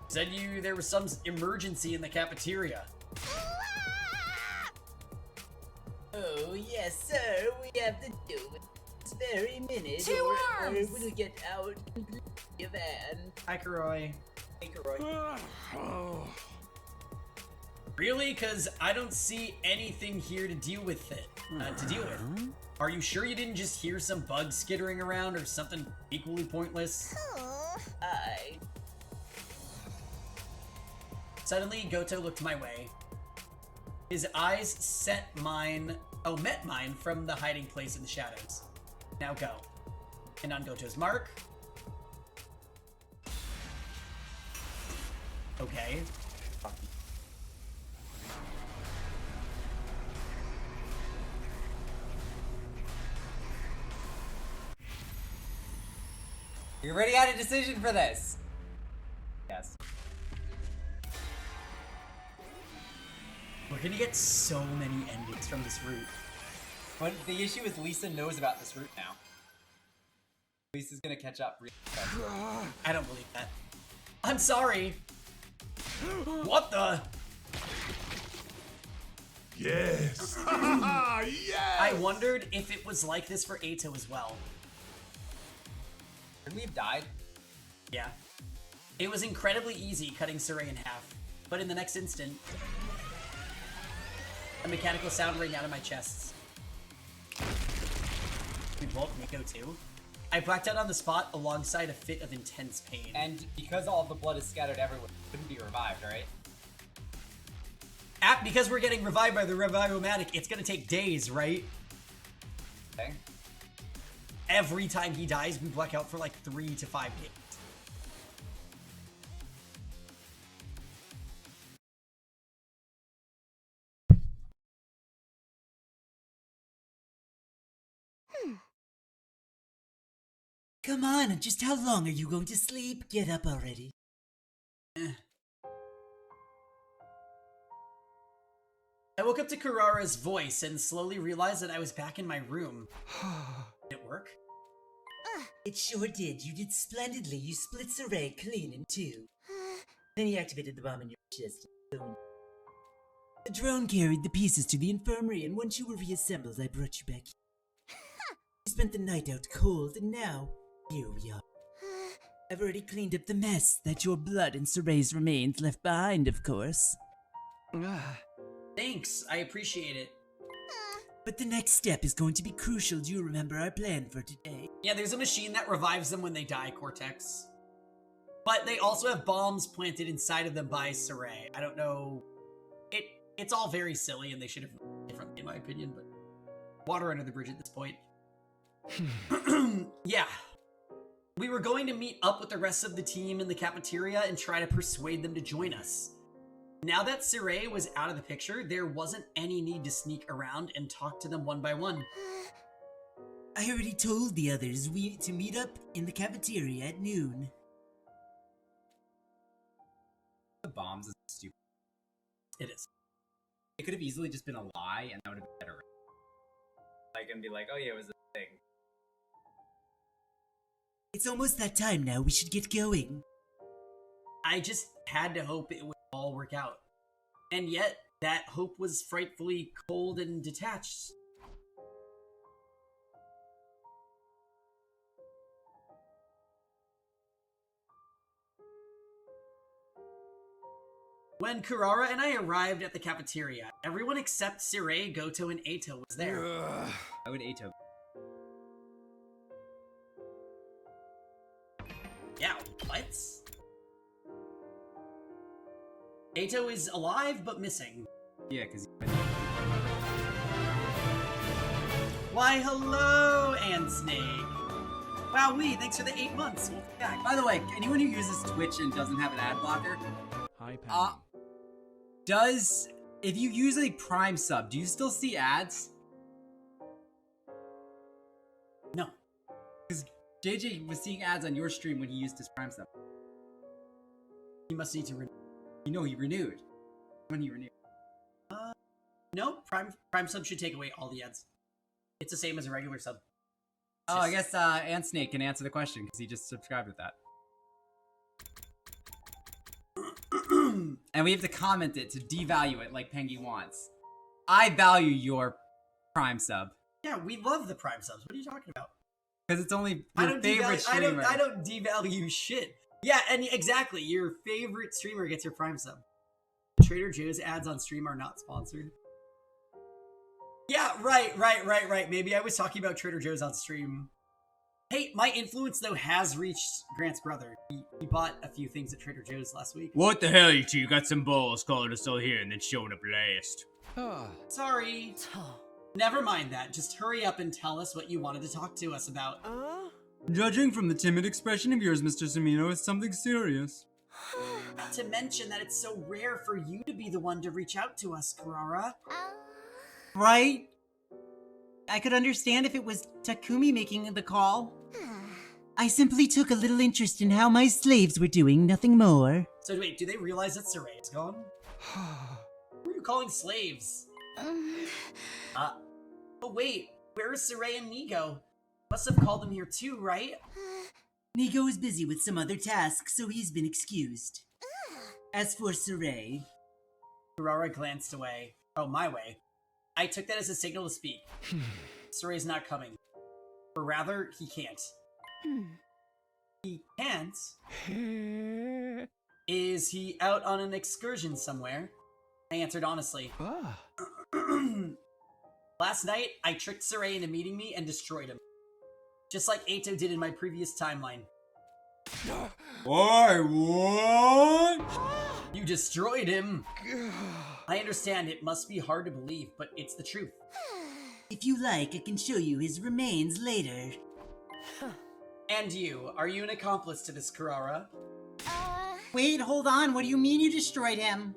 Said there was some emergency in the cafeteria. Oh, yes, sir. We have to do it this very minute. Two arms! Or we'll get out and the van. Hi, Kuroi. Hey, Kuroi. Really? Because I don't see anything here to deal with it. Are you sure you didn't just hear some bugs skittering around or something equally pointless? Suddenly, Goto looked my way. His eyes met mine from the hiding place in the shadows. Now go. And on Goto's mark. Okay. We already had a decision for this. Yes. We're gonna get so many endings from this route. But the issue is Lisa knows about this route now. Lisa's gonna catch up really fast. I don't believe that. I'm sorry. What the? Yes. Yes. I wondered if it was like this for Eito as well. Could we have died? Yeah. It was incredibly easy cutting Saray in half, but in the next instant, a mechanical sound rang out of my chest. We both Nico too. I blacked out on the spot alongside a fit of intense pain. And because all the blood is scattered everywhere, it couldn't be revived, right? Because we're getting revived by the Revivomatic, it's gonna take days, right? Okay. Every time he dies, we black out for like 3 to 5 days. Come on, just how long are you going to sleep? Get up already. I woke up to Kurara's voice and slowly realized that I was back in my room. Did it work? It sure did. You did splendidly. You split Saray clean in two. Then he activated the bomb in your chest. The drone carried the pieces to the infirmary, and once you were reassembled, I brought you back here. You spent the night out cold, and now, here we are. I've already cleaned up the mess that your blood and Saray's remains left behind, of course. Thanks, I appreciate it. But the next step is going to be crucial. Do you remember our plan for today? Yeah, there's a machine that revives them when they die, Cortex. But they also have bombs planted inside of them by Saray. I don't know. It's all very silly, and they should have done it differently, in my opinion, but water under the bridge at this point. Yeah. We were going to meet up with the rest of the team in the cafeteria and try to persuade them to join us. Now that Saray was out of the picture, there wasn't any need to sneak around and talk to them one by one. I already told the others to meet up in the cafeteria at noon. The bombs is stupid. It is. It could have easily just been a lie, and that would have been better. Like, and be like, oh yeah, it was a thing. It's almost that time now. We should get going. I just had to hope it would all work out. And yet, that hope was frightfully cold and detached. When Kurara and I arrived at the cafeteria, everyone except Saray, Goto, and Eito was there. I would Eito. What? Ato is alive but missing. Yeah, because. Why, hello, and Snake. Wow, thanks for the 8 months. Welcome back. By the way, anyone who uses Twitch and doesn't have an ad blocker, Hi, Penny. if you use a Prime sub, do you still see ads? No. Because JJ was seeing ads on your stream when he used his Prime sub. He must need to renew. You know he renewed. When he renewed. No, Prime sub should take away all the ads. It's the same as a regular sub. Oh, I guess Ant Snake can answer the question because he just subscribed with that. And we have to comment it to devalue it like Pengy wants. I value your Prime sub. Yeah, we love the Prime subs. What are you talking about? Because it's only your favorite streamer. I don't devalue shit. Yeah, and exactly, your favorite streamer gets your Prime sub. Trader Joe's ads on stream are not sponsored. Yeah, right. Maybe I was talking about Trader Joe's on stream. Hey, my influence, though, has reached Grant's brother. He bought a few things at Trader Joe's last week. What the hell, you two? You got some balls calling us all here and then showing up last. Sorry. Never mind that. Just hurry up and tell us what you wanted to talk to us about. Judging from the timid expression of yours, Mr. Samino, it's something serious. Not to mention that it's so rare for you to be the one to reach out to us, Karara. Right? I could understand if it was Takumi making the call. I simply took a little interest in how my slaves were doing, nothing more. So wait, do they realize that Saray is gone? Who are you calling slaves? Oh wait, where is Saray and Nigo? Must have called them here too, right? Nigo is busy with some other tasks, so he's been excused. As for Saray... Karara glanced away. Oh, my way. I took that as a signal to speak. Saray's not coming. Or rather, he can't. He can't? Is he out on an excursion somewhere? I answered honestly. Last night, I tricked Saray into meeting me and destroyed him. Just like Ato did in my previous timeline. Why, what? You destroyed him. I understand it must be hard to believe, but it's the truth. If you like, I can show you his remains later. And you, are you an accomplice to this, Karara? Wait, hold on, what do you mean you destroyed him?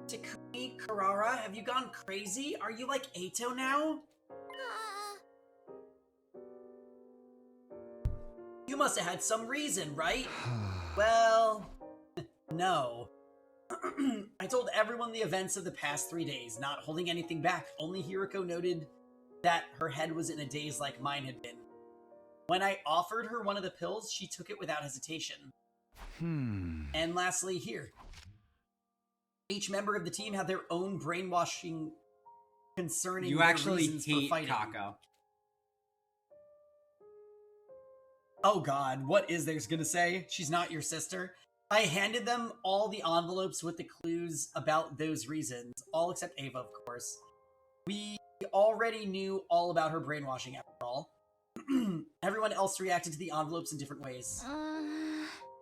Takumi, Karara, have you gone crazy? Are you like Ato now? You must have had some reason, right? Well, no. I told everyone the events of the past 3 days, not holding anything back. Only Hiriko noted that her head was in a daze like mine had been. When I offered her one of the pills, she took it without hesitation. And lastly, here. Each member of the team had their own brainwashing concerning You their actually reasons hate for fighting. Kako. Oh god, what is there's gonna say? She's not your sister? I handed them all the envelopes with the clues about those reasons, all except Ava, of course. We already knew all about her brainwashing after all. Everyone else reacted to the envelopes in different ways.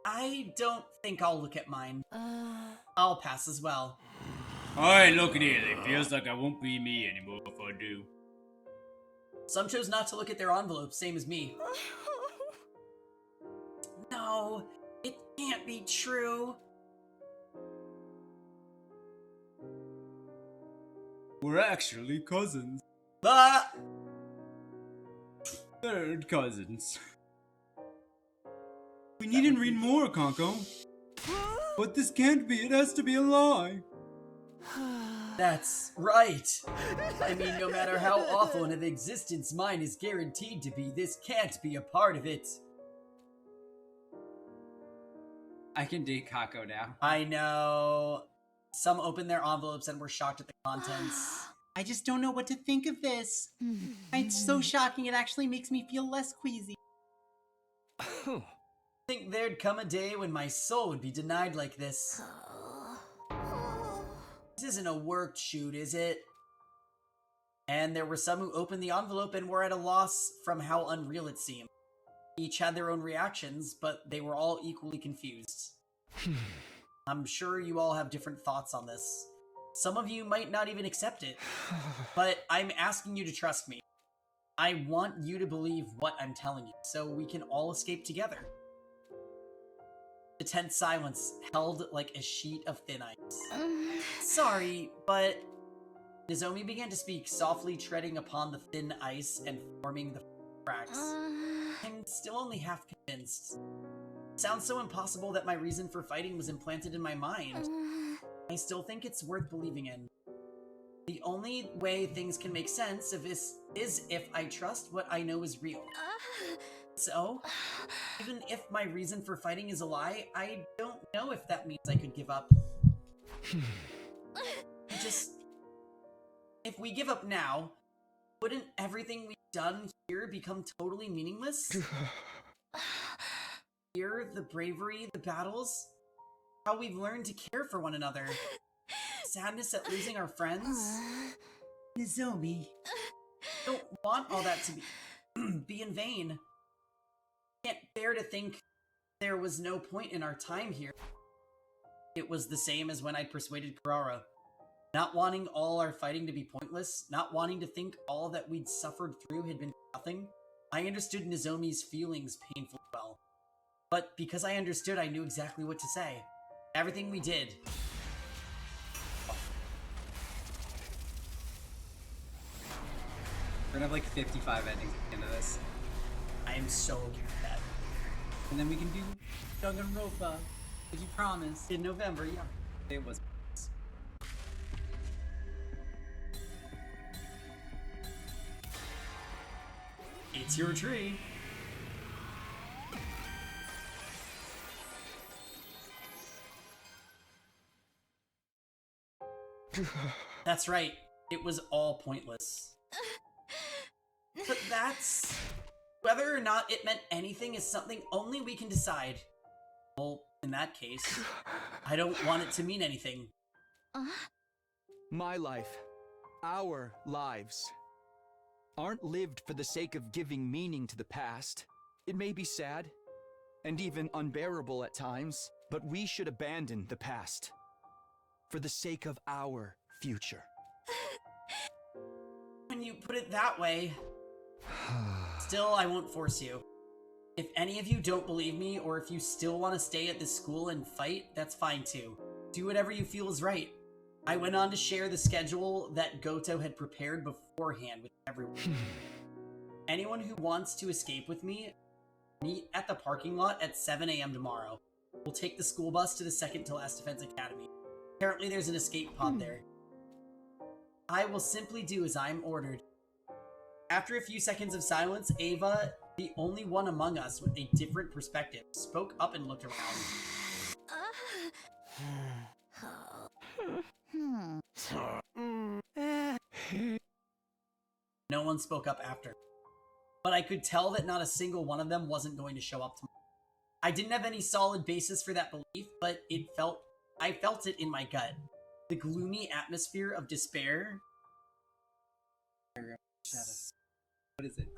I don't think I'll look at mine. I'll pass as well. Alright, look at it. It feels like I won't be me anymore if I do. Some chose not to look at their envelopes, same as me. No, it can't be true. We're actually cousins. Ah! Third cousins. We needn't read more, Kanko. But this can't be. It has to be a lie. That's right. I mean, no matter how awful an existence mine is guaranteed to be, this can't be a part of it. I can date Kako now. I know. Some opened their envelopes and were shocked at the contents. I just don't know what to think of this. It's so shocking it actually makes me feel less queasy. I think there'd come a day when my soul would be denied like this. This isn't a work shoot, is it? And there were some who opened the envelope and were at a loss from how unreal it seemed. Each had their own reactions, but they were all equally confused. I'm sure you all have different thoughts on this. Some of you might not even accept it, but I'm asking you to trust me. I want you to believe what I'm telling you, so we can all escape together. The tense silence held like a sheet of thin ice. Sorry, but... Nozomi began to speak, softly treading upon the thin ice and forming the cracks. I'm still only half convinced. It sounds so impossible that my reason for fighting was implanted in my mind. I still think it's worth believing in. The only way things can make sense is if I trust what I know is real. So, even if my reason for fighting is a lie, I don't know if that means I could give up. If we give up now, wouldn't everything we've done here become totally meaningless? Here, the bravery, the battles, how we've learned to care for one another, sadness at losing our friends. Nozomi, I don't want all that to be in vain. I can't bear to think there was no point in our time here. It was the same as when I persuaded Kurara. Not wanting all our fighting to be pointless, not wanting to think all that we'd suffered through had been nothing, I understood Nozomi's feelings painfully well. But because I understood, I knew exactly what to say. Everything we did. We're gonna have like 55 endings at the end of this. I am so okay with that. And then we can do Danganronpa, as you promised. In November, yeah. It was. It's your tree. That's right. It was all pointless. But that's... Whether or not it meant anything is something only we can decide. Well, in that case, I don't want it to mean anything. My life, our lives, aren't lived for the sake of giving meaning to the past. It may be sad, and even unbearable at times, but we should abandon the past for the sake of our future. When you put it that way, still I won't force you. If any of you don't believe me, or if you still want to stay at this school and fight, that's fine too. Do whatever you feel is right. I went on to share the schedule that Goto had prepared beforehand with everyone. Anyone who wants to escape with me, meet at the parking lot at 7 a.m. tomorrow. We'll take the school bus to the second to last defense academy. Apparently there's an escape pod there. I will simply do as I'm ordered. After a few seconds of silence, Ava, the only one among us with a different perspective, spoke up and looked around. No one spoke up after. But I could tell that not a single one of them wasn't going to show up tomorrow. I didn't have any solid basis for that belief, but I felt it in my gut. The gloomy atmosphere of despair. What is it?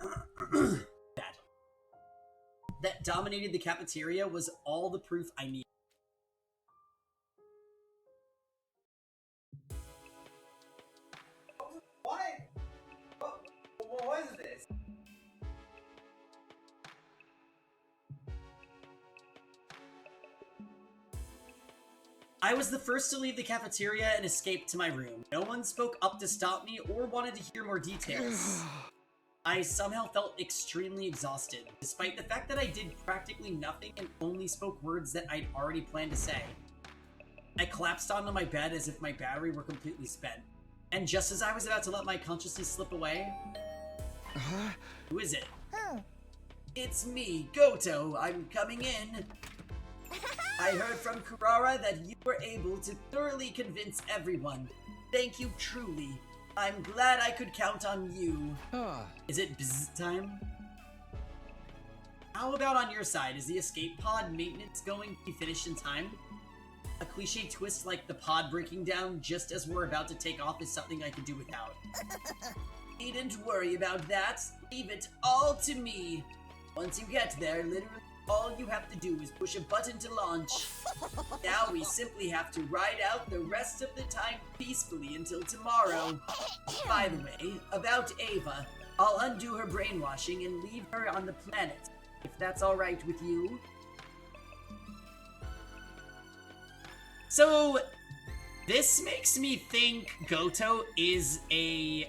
That dominated the cafeteria was all the proof I needed. What? What was this? I was the first to leave the cafeteria and escape to my room. No one spoke up to stop me or wanted to hear more details. I somehow felt extremely exhausted, despite the fact that I did practically nothing and only spoke words that I'd already planned to say. I collapsed onto my bed as if my battery were completely spent. And just as I was about to let my consciousness slip away... Who is it? It's me, Goto. I'm coming in. I heard from Kurara that you were able to thoroughly convince everyone. Thank you truly. I'm glad I could count on you. Is it buzz time? How about on your side? Is the escape pod maintenance going to be finished in time? A cliche twist like the pod breaking down just as we're about to take off is something I could do without. Needn't worry about that. Leave it all to me. Once you get there, literally all you have to do is push a button to launch. Now we simply have to ride out the rest of the time peacefully until tomorrow. By the way, about Ava, I'll undo her brainwashing and leave her on the planet, if that's alright with you. So, this makes me think Goto is a...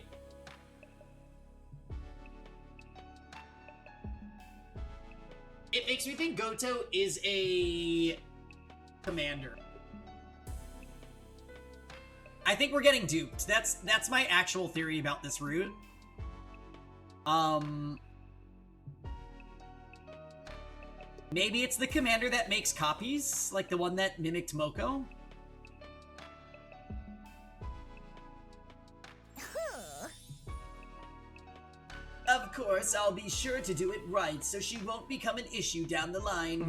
It makes me think Goto is a commander. I think we're getting duped. That's my actual theory about this route. Maybe it's the commander that makes copies, like the one that mimicked Moko. Of course, I'll be sure to do it right, so she won't become an issue down the line.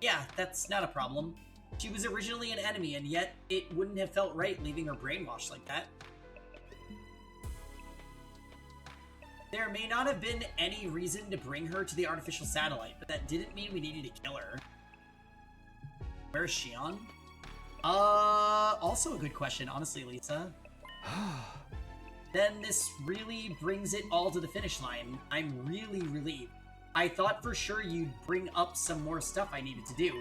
Yeah, that's not a problem. She was originally an enemy, and yet it wouldn't have felt right leaving her brainwashed like that. There may not have been any reason to bring her to the artificial satellite, but that didn't mean we needed to kill her. Where's Shion? Also a good question, honestly, Lisa. Then this really brings it all to the finish line. I'm really relieved. I thought for sure you'd bring up some more stuff I needed to do.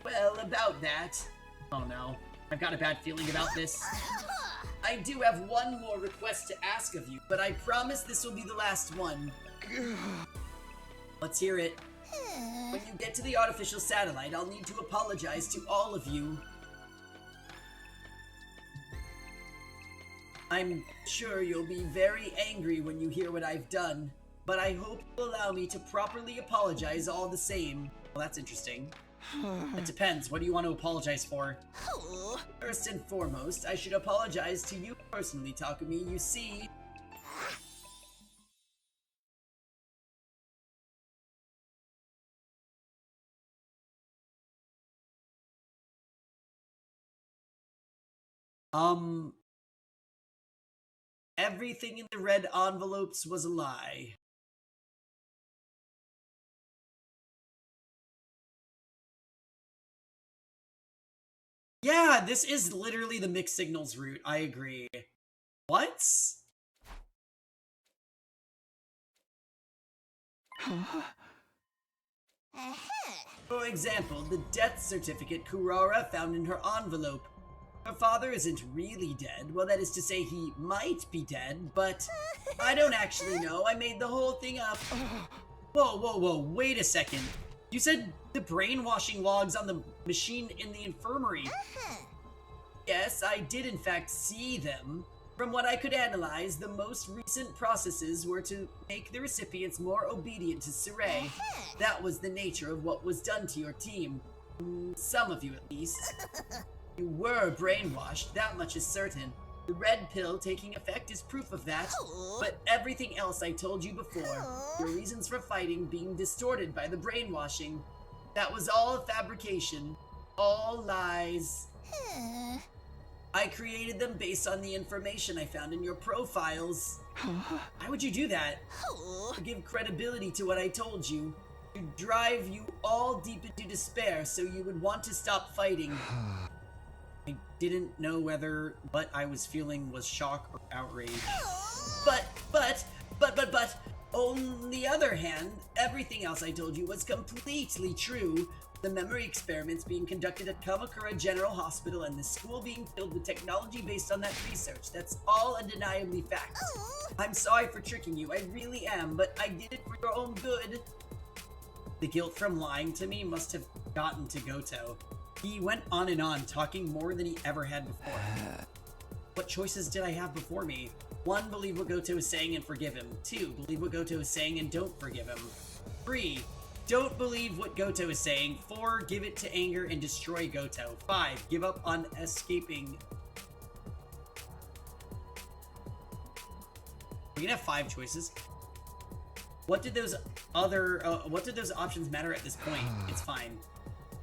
Well, about that... Oh no, I've got a bad feeling about this. I do have one more request to ask of you, but I promise this will be the last one. Let's hear it. When you get to the artificial satellite, I'll need to apologize to all of you. I'm sure you'll be very angry when you hear what I've done, but I hope you'll allow me to properly apologize all the same. Well, that's interesting. It depends. What do you want to apologize for? First and foremost, I should apologize to you personally, Takumi. You see... Everything in the red envelopes was a lie. Yeah, this is literally the mixed signals route. I agree. What? For example, the death certificate Kurara found in her envelope. Her father isn't really dead. Well, that is to say he might be dead, but I don't actually know. I made the whole thing up. Whoa, whoa, whoa, wait a second. You said the brainwashing logs on the machine in the infirmary. Yes, I did in fact see them. From what I could analyze, the most recent processes were to make the recipients more obedient to Saray. That was the nature of what was done to your team. Some of you at least. You were brainwashed, that much is certain. The red pill taking effect is proof of that. But everything else I told you before, your reasons for fighting being distorted by the brainwashing, that was all a fabrication. All lies. I created them based on the information I found in your profiles. Why would you do that? To give credibility to what I told you. To drive you all deep into despair so you would want to stop fighting. I didn't know whether what I was feeling was shock or outrage. But, on the other hand, everything else I told you was completely true. The memory experiments being conducted at Kamakura General Hospital and the school being filled with technology based on that research. That's all undeniably fact. I'm sorry for tricking you, I really am, but I did it for your own good. The guilt from lying to me must have gotten to Goto. He went on and on, talking more than he ever had before. What choices did I have before me? 1, believe what Goto is saying and forgive him. 2, believe what Goto is saying and don't forgive him. 3, don't believe what Goto is saying. 4, give it to anger and destroy Goto. 5, give up on escaping. We can have 5 choices. What did those options matter at this point? It's fine.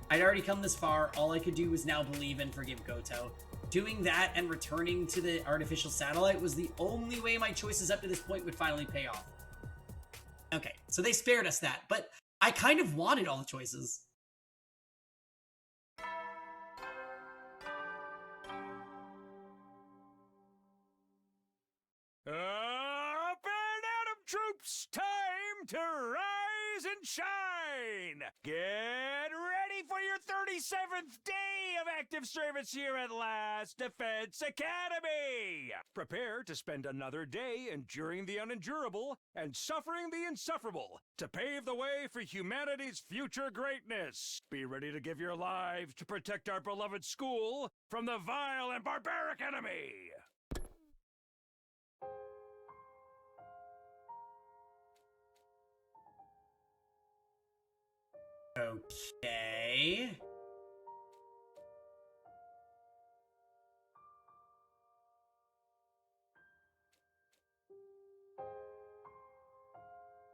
I'd already come this far. All I could do was now believe and forgive Goto. Doing that and returning to the artificial satellite was the only way my choices up to this point would finally pay off. Okay, So they spared us that, but I kind of wanted all the choices. Up and Atom troops, time to rise and shine! Get ready for your 37th day of active service here at Last Defense Academy! Prepare to spend another day enduring the unendurable and suffering the insufferable to pave the way for humanity's future greatness. Be ready to give your lives to protect our beloved school from the vile and barbaric enemy! Okay.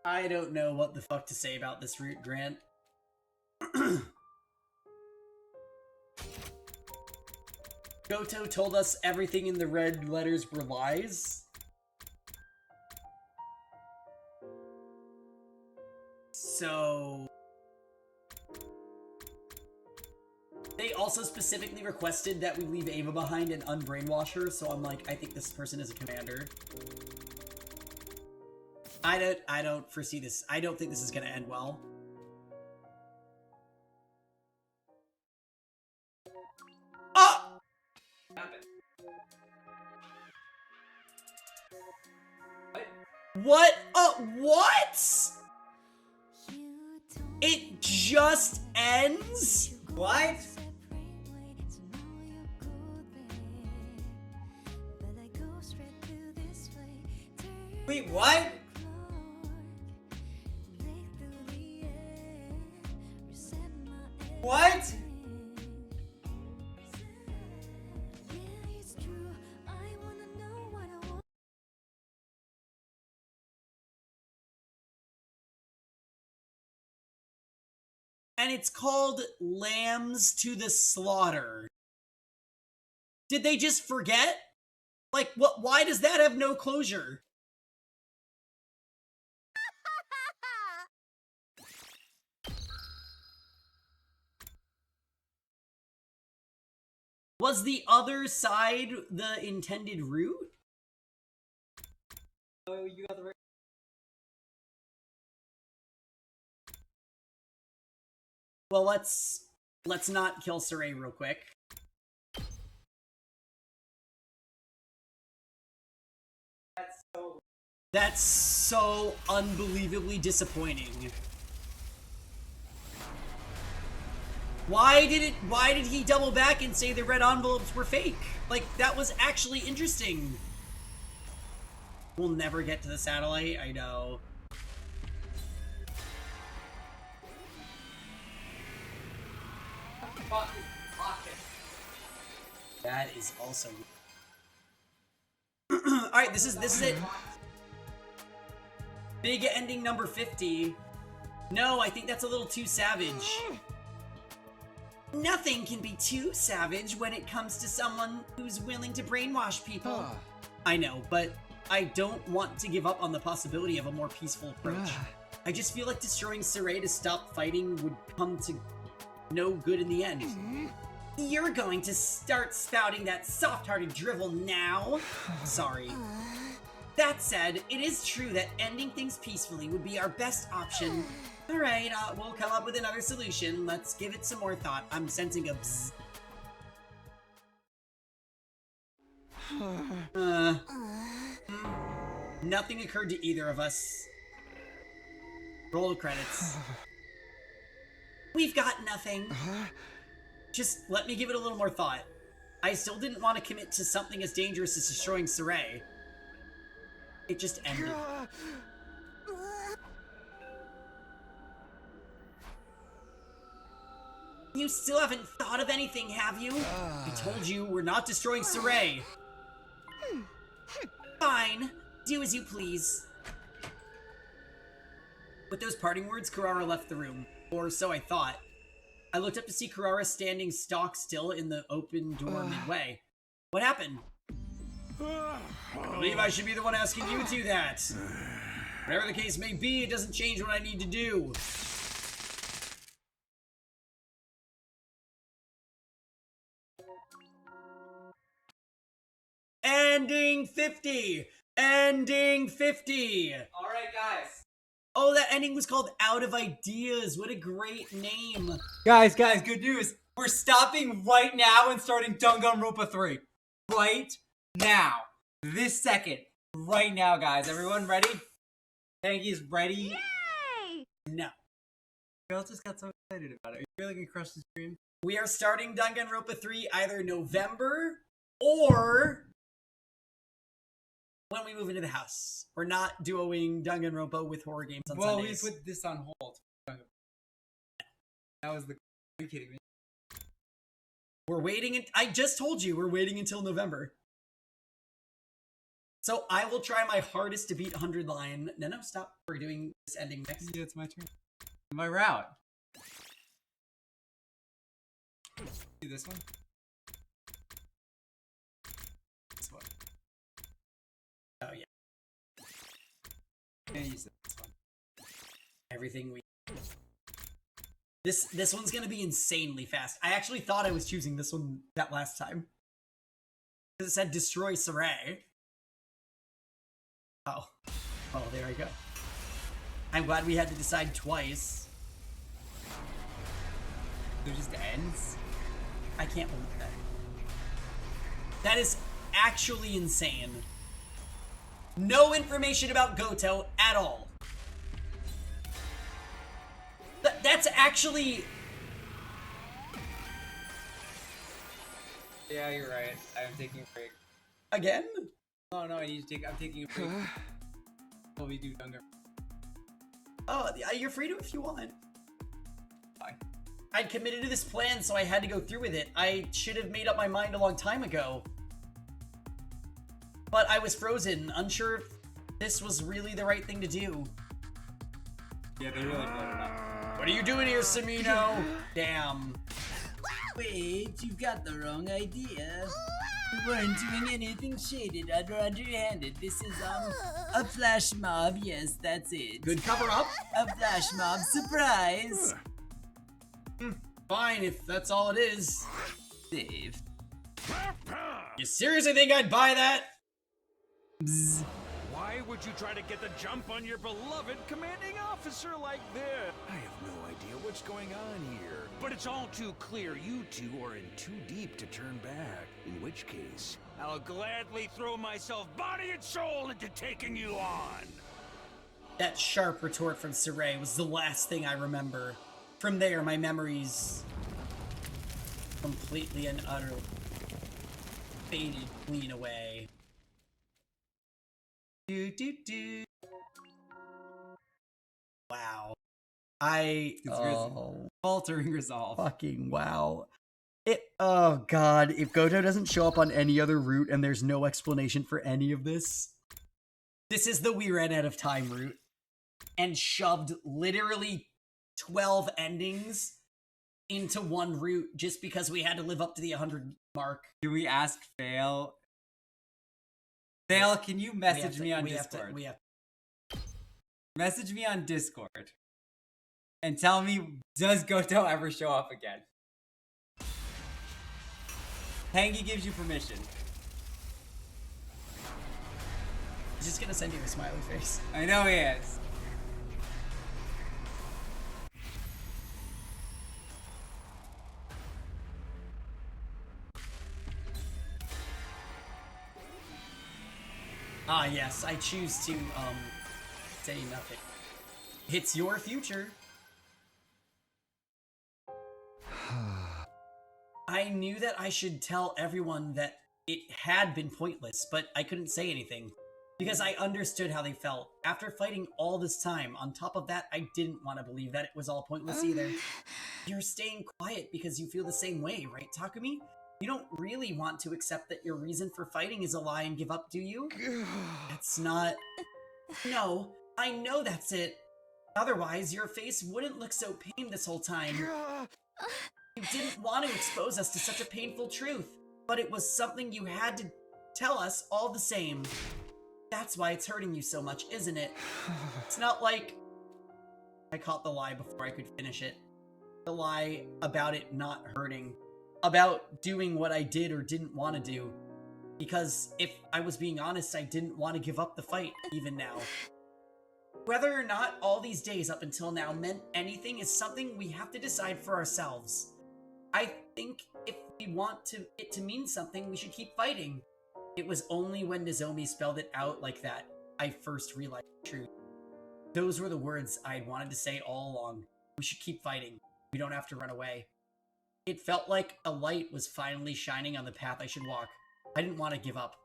I don't know what the fuck to say about this route, Grant. Goto told us everything in the red letters were lies. So... They also specifically requested that we leave Ava behind and unbrainwash her, so I'm like, I think this person is a commander. I don't foresee this. I don't think this is gonna end well. Oh! What? What? It just ends? What? Wait, what? What? And it's called Lambs to the Slaughter. Did they just forget? Like, what? Why does that have no closure? Was the other side the intended route? Oh, you got the right. Well, let's not kill Saray real quick. That's so unbelievably disappointing. Why did he double back and say the red envelopes were fake? Like, that was actually interesting. We'll never get to the satellite, I know. That is also... Alright, this is it. Big ending number 50. No, I think that's a little too savage. Nothing can be too savage when it comes to someone who's willing to brainwash people. I know, but I don't want to give up on the possibility of a more peaceful approach. I just feel like destroying Saray to stop fighting would come to no good in the end. You're going to start spouting that soft-hearted drivel now? Sorry. That said, it is true that ending things peacefully would be our best option. Alright, we'll come up with another solution. Let's give it some more thought. I'm sensing a bzzz. Nothing occurred to either of us. Roll credits. We've got nothing. Just let me give it a little more thought. I still didn't want to commit to something as dangerous as destroying Saray. It just ended. You still haven't thought of anything, have you? I told you, we're not destroying Saray. Fine. Do as you please. With those parting words, Kurara left the room. Or so I thought. I looked up to see Kurara standing stock still in the open door midway. What happened? I believe I should be the one asking you to do that. Whatever the case may be, it doesn't change what I need to do. Ending 50! Ending 50! Alright, guys. Oh, that ending was called Out of Ideas. What a great name. Guys, good news. We're stopping right now and starting Danganronpa 3. Right now. This second. Right now, guys. Everyone ready? Tanky's ready? Yay! No. Girl just got so excited about it. Are you really gonna crush the stream? We are starting Danganronpa 3 either November or when we move into the house. We're not duoing Danganronpa with horror games on Sundays. We put this on hold. That was the... Are you kidding me? We're waiting... I just told you we're waiting until November. So I will try my hardest to beat 100 line. No, stop. We're doing this ending next. Yeah, it's my turn. My route. Do this one. This one. Oh, yeah. And use this one. Everything we... This one's gonna be insanely fast. I actually thought I was choosing this one that last time. Because it said destroy Saray. Oh. Oh, there I go. I'm glad we had to decide twice. It just ends? I can't believe that. That is actually insane. No information about Goto at all. That's actually... Yeah, you're right. I'm taking a break. Again? No, I need to take... I'm taking a break. While we do Thunder. Oh, you're free to if you want. Fine. I'd committed to this plan, so I had to go through with it. I should have made up my mind a long time ago. But I was frozen, unsure if this was really the right thing to do. Yeah, they really blow it up. What are you doing here, Samino? Damn. Wait, you've got the wrong idea. We weren't doing anything shaded or underhanded. This is, a flash mob. Yes, that's it. Good cover up. A flash mob surprise. Fine, if that's all it is. Saved. You seriously think I'd buy that? Bzz. Why would you try to get the jump on your beloved commanding officer like this? I have no idea what's going on here. But it's all too clear you two are in too deep to turn back. In which case, I'll gladly throw myself body and soul into taking you on. That sharp retort from Saray was the last thing I remember. From there, my memories completely and utterly faded clean away. Wow. Faltering resolve. Fucking wow. Oh god, if Goto doesn't show up on any other route and there's no explanation for any of this, this is the we ran out of time route and shoved literally 12 endings into one route just because we had to live up to the 100 mark. Can we ask Fail? Fail, can you message me on Discord? Message me on Discord and tell me, does Goto ever show up again? Tangy gives you permission. He's just gonna send you a smiley face. I know he is. Ah, yes, I choose to, say nothing. It's your future. I knew that I should tell everyone that it had been pointless, but I couldn't say anything. Because I understood how they felt. After fighting all this time, on top of that, I didn't want to believe that it was all pointless either. You're staying quiet because you feel the same way, right, Takumi? You don't really want to accept that your reason for fighting is a lie and give up, do you? That's not... No, I know that's it. Otherwise, your face wouldn't look so pained this whole time. You didn't want to expose us to such a painful truth, but it was something you had to tell us all the same. That's why it's hurting you so much, isn't it? It's not like I caught the lie before I could finish it. The lie about it not hurting. About doing what I did or didn't want to do. Because if I was being honest, I didn't want to give up the fight, even now. Whether or not all these days up until now meant anything is something we have to decide for ourselves. I think if we want it to mean something, we should keep fighting. It was only when Nozomi spelled it out like that I first realized the truth. Those were the words I'd wanted to say all along. We should keep fighting. We don't have to run away. It felt like a light was finally shining on the path I should walk. I didn't want to give up.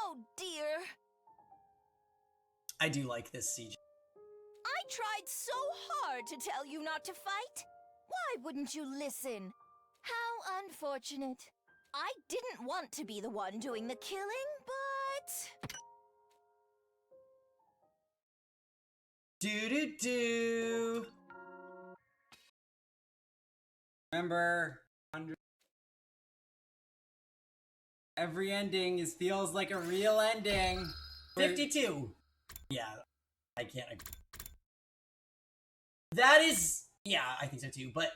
Oh dear. I do like this, CJ. I tried so hard to tell you not to fight. Why wouldn't you listen? How unfortunate. I didn't want to be the one doing the killing, but... Do-do-do. Remember, every ending feels like a real ending. 52. Yeah, I can't agree. That is... Yeah, I think so too, but...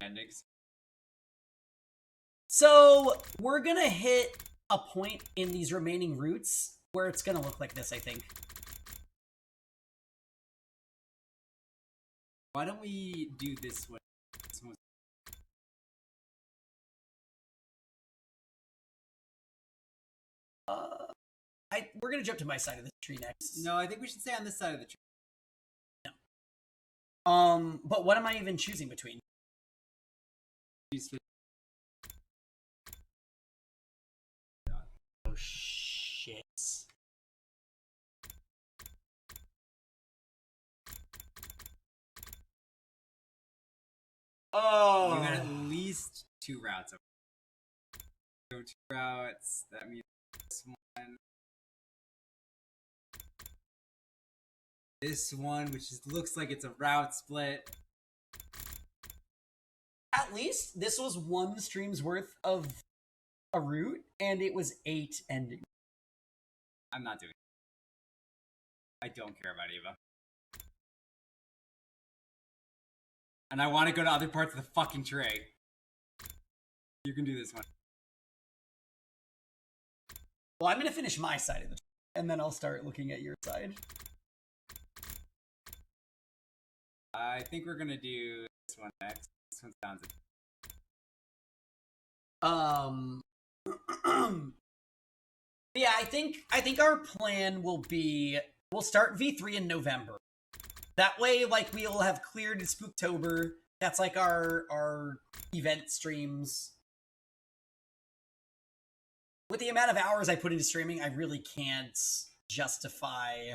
Endings. So, we're gonna hit a point in these remaining routes where it's gonna look like this, I think. Why don't we do this one? We're gonna jump to my side of the tree next. No, I think we should stay on this side of the tree. No. But what am I even choosing between? Oh, shit. Oh! You got at least 2 routes. So 2 routes, that means this one. This one, which looks like it's a route split. At least this was 1 stream's worth of a route, and it was 8 endings. I'm not doing it. I don't care about Eva. And I want to go to other parts of the fucking tray. You can do this one. Well, I'm gonna finish my side of the tray, and then I'll start looking at your side. I think we're gonna do this one next. This one sounds... Yeah, I think our plan will be we'll start V3 in November. That way, like, we'll have cleared Spooktober. That's like our event streams. With the amount of hours I put into streaming, I really can't justify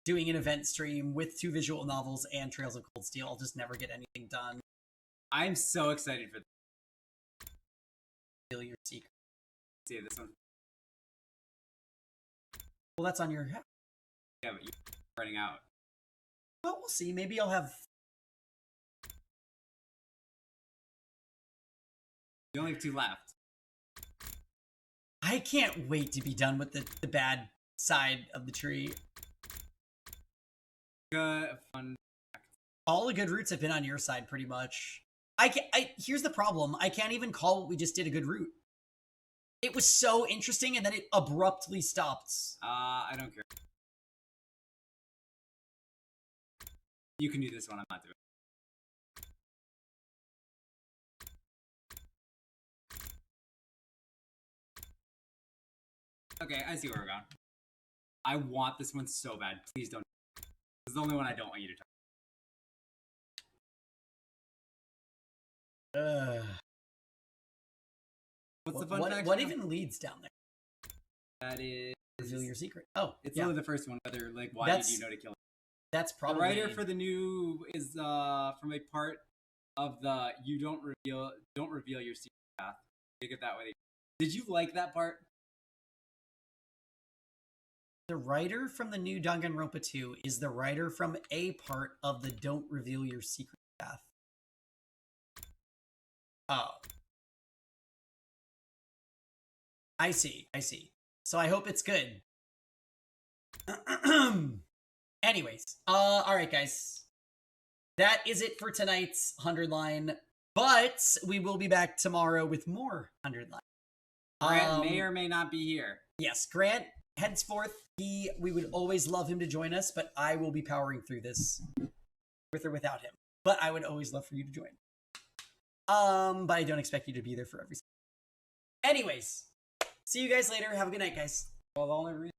doing an event stream with 2 visual novels and Trails of Cold Steel. I'll just never get anything done. I'm so excited for this. Feel your secret. See this one. Well, that's on your head. Yeah, but you're running out. Well, we'll see. Maybe I'll have... You only have 2 left. I can't wait to be done with the bad side of the tree. Good fun. All the good routes have been on your side, pretty much. Here's the problem. I can't even call what we just did a good route. It was so interesting, and then it abruptly stopped. I don't care. You can do this one. I'm not doing it. Okay, I see where we're going. I want this one so bad. Please don't. This is the only one I don't want you to touch. What's the fun fact? What even leads down there? That is... Reveal your secret. Oh, it's yeah. literally the first one. Whether, like, why did you know to kill him? That's probably... The writer for the new is from a part of the you don't reveal your secret path. Take it that way. Did you like that part? The writer from the new Danganronpa 2 is the writer from a part of the Don't Reveal Your Secret path. Oh. I see. So I hope it's good. Anyways, alright guys. That is it for tonight's 100 line, but we will be back tomorrow with more 100 line. Grant may or may not be here. Yes, Grant, henceforth, we would always love him to join us, but I will be powering through this with or without him. But I would always love for you to join. But I don't expect you to be there for every. Anyways, see you guys later. Have a good night, guys. Well, the only reason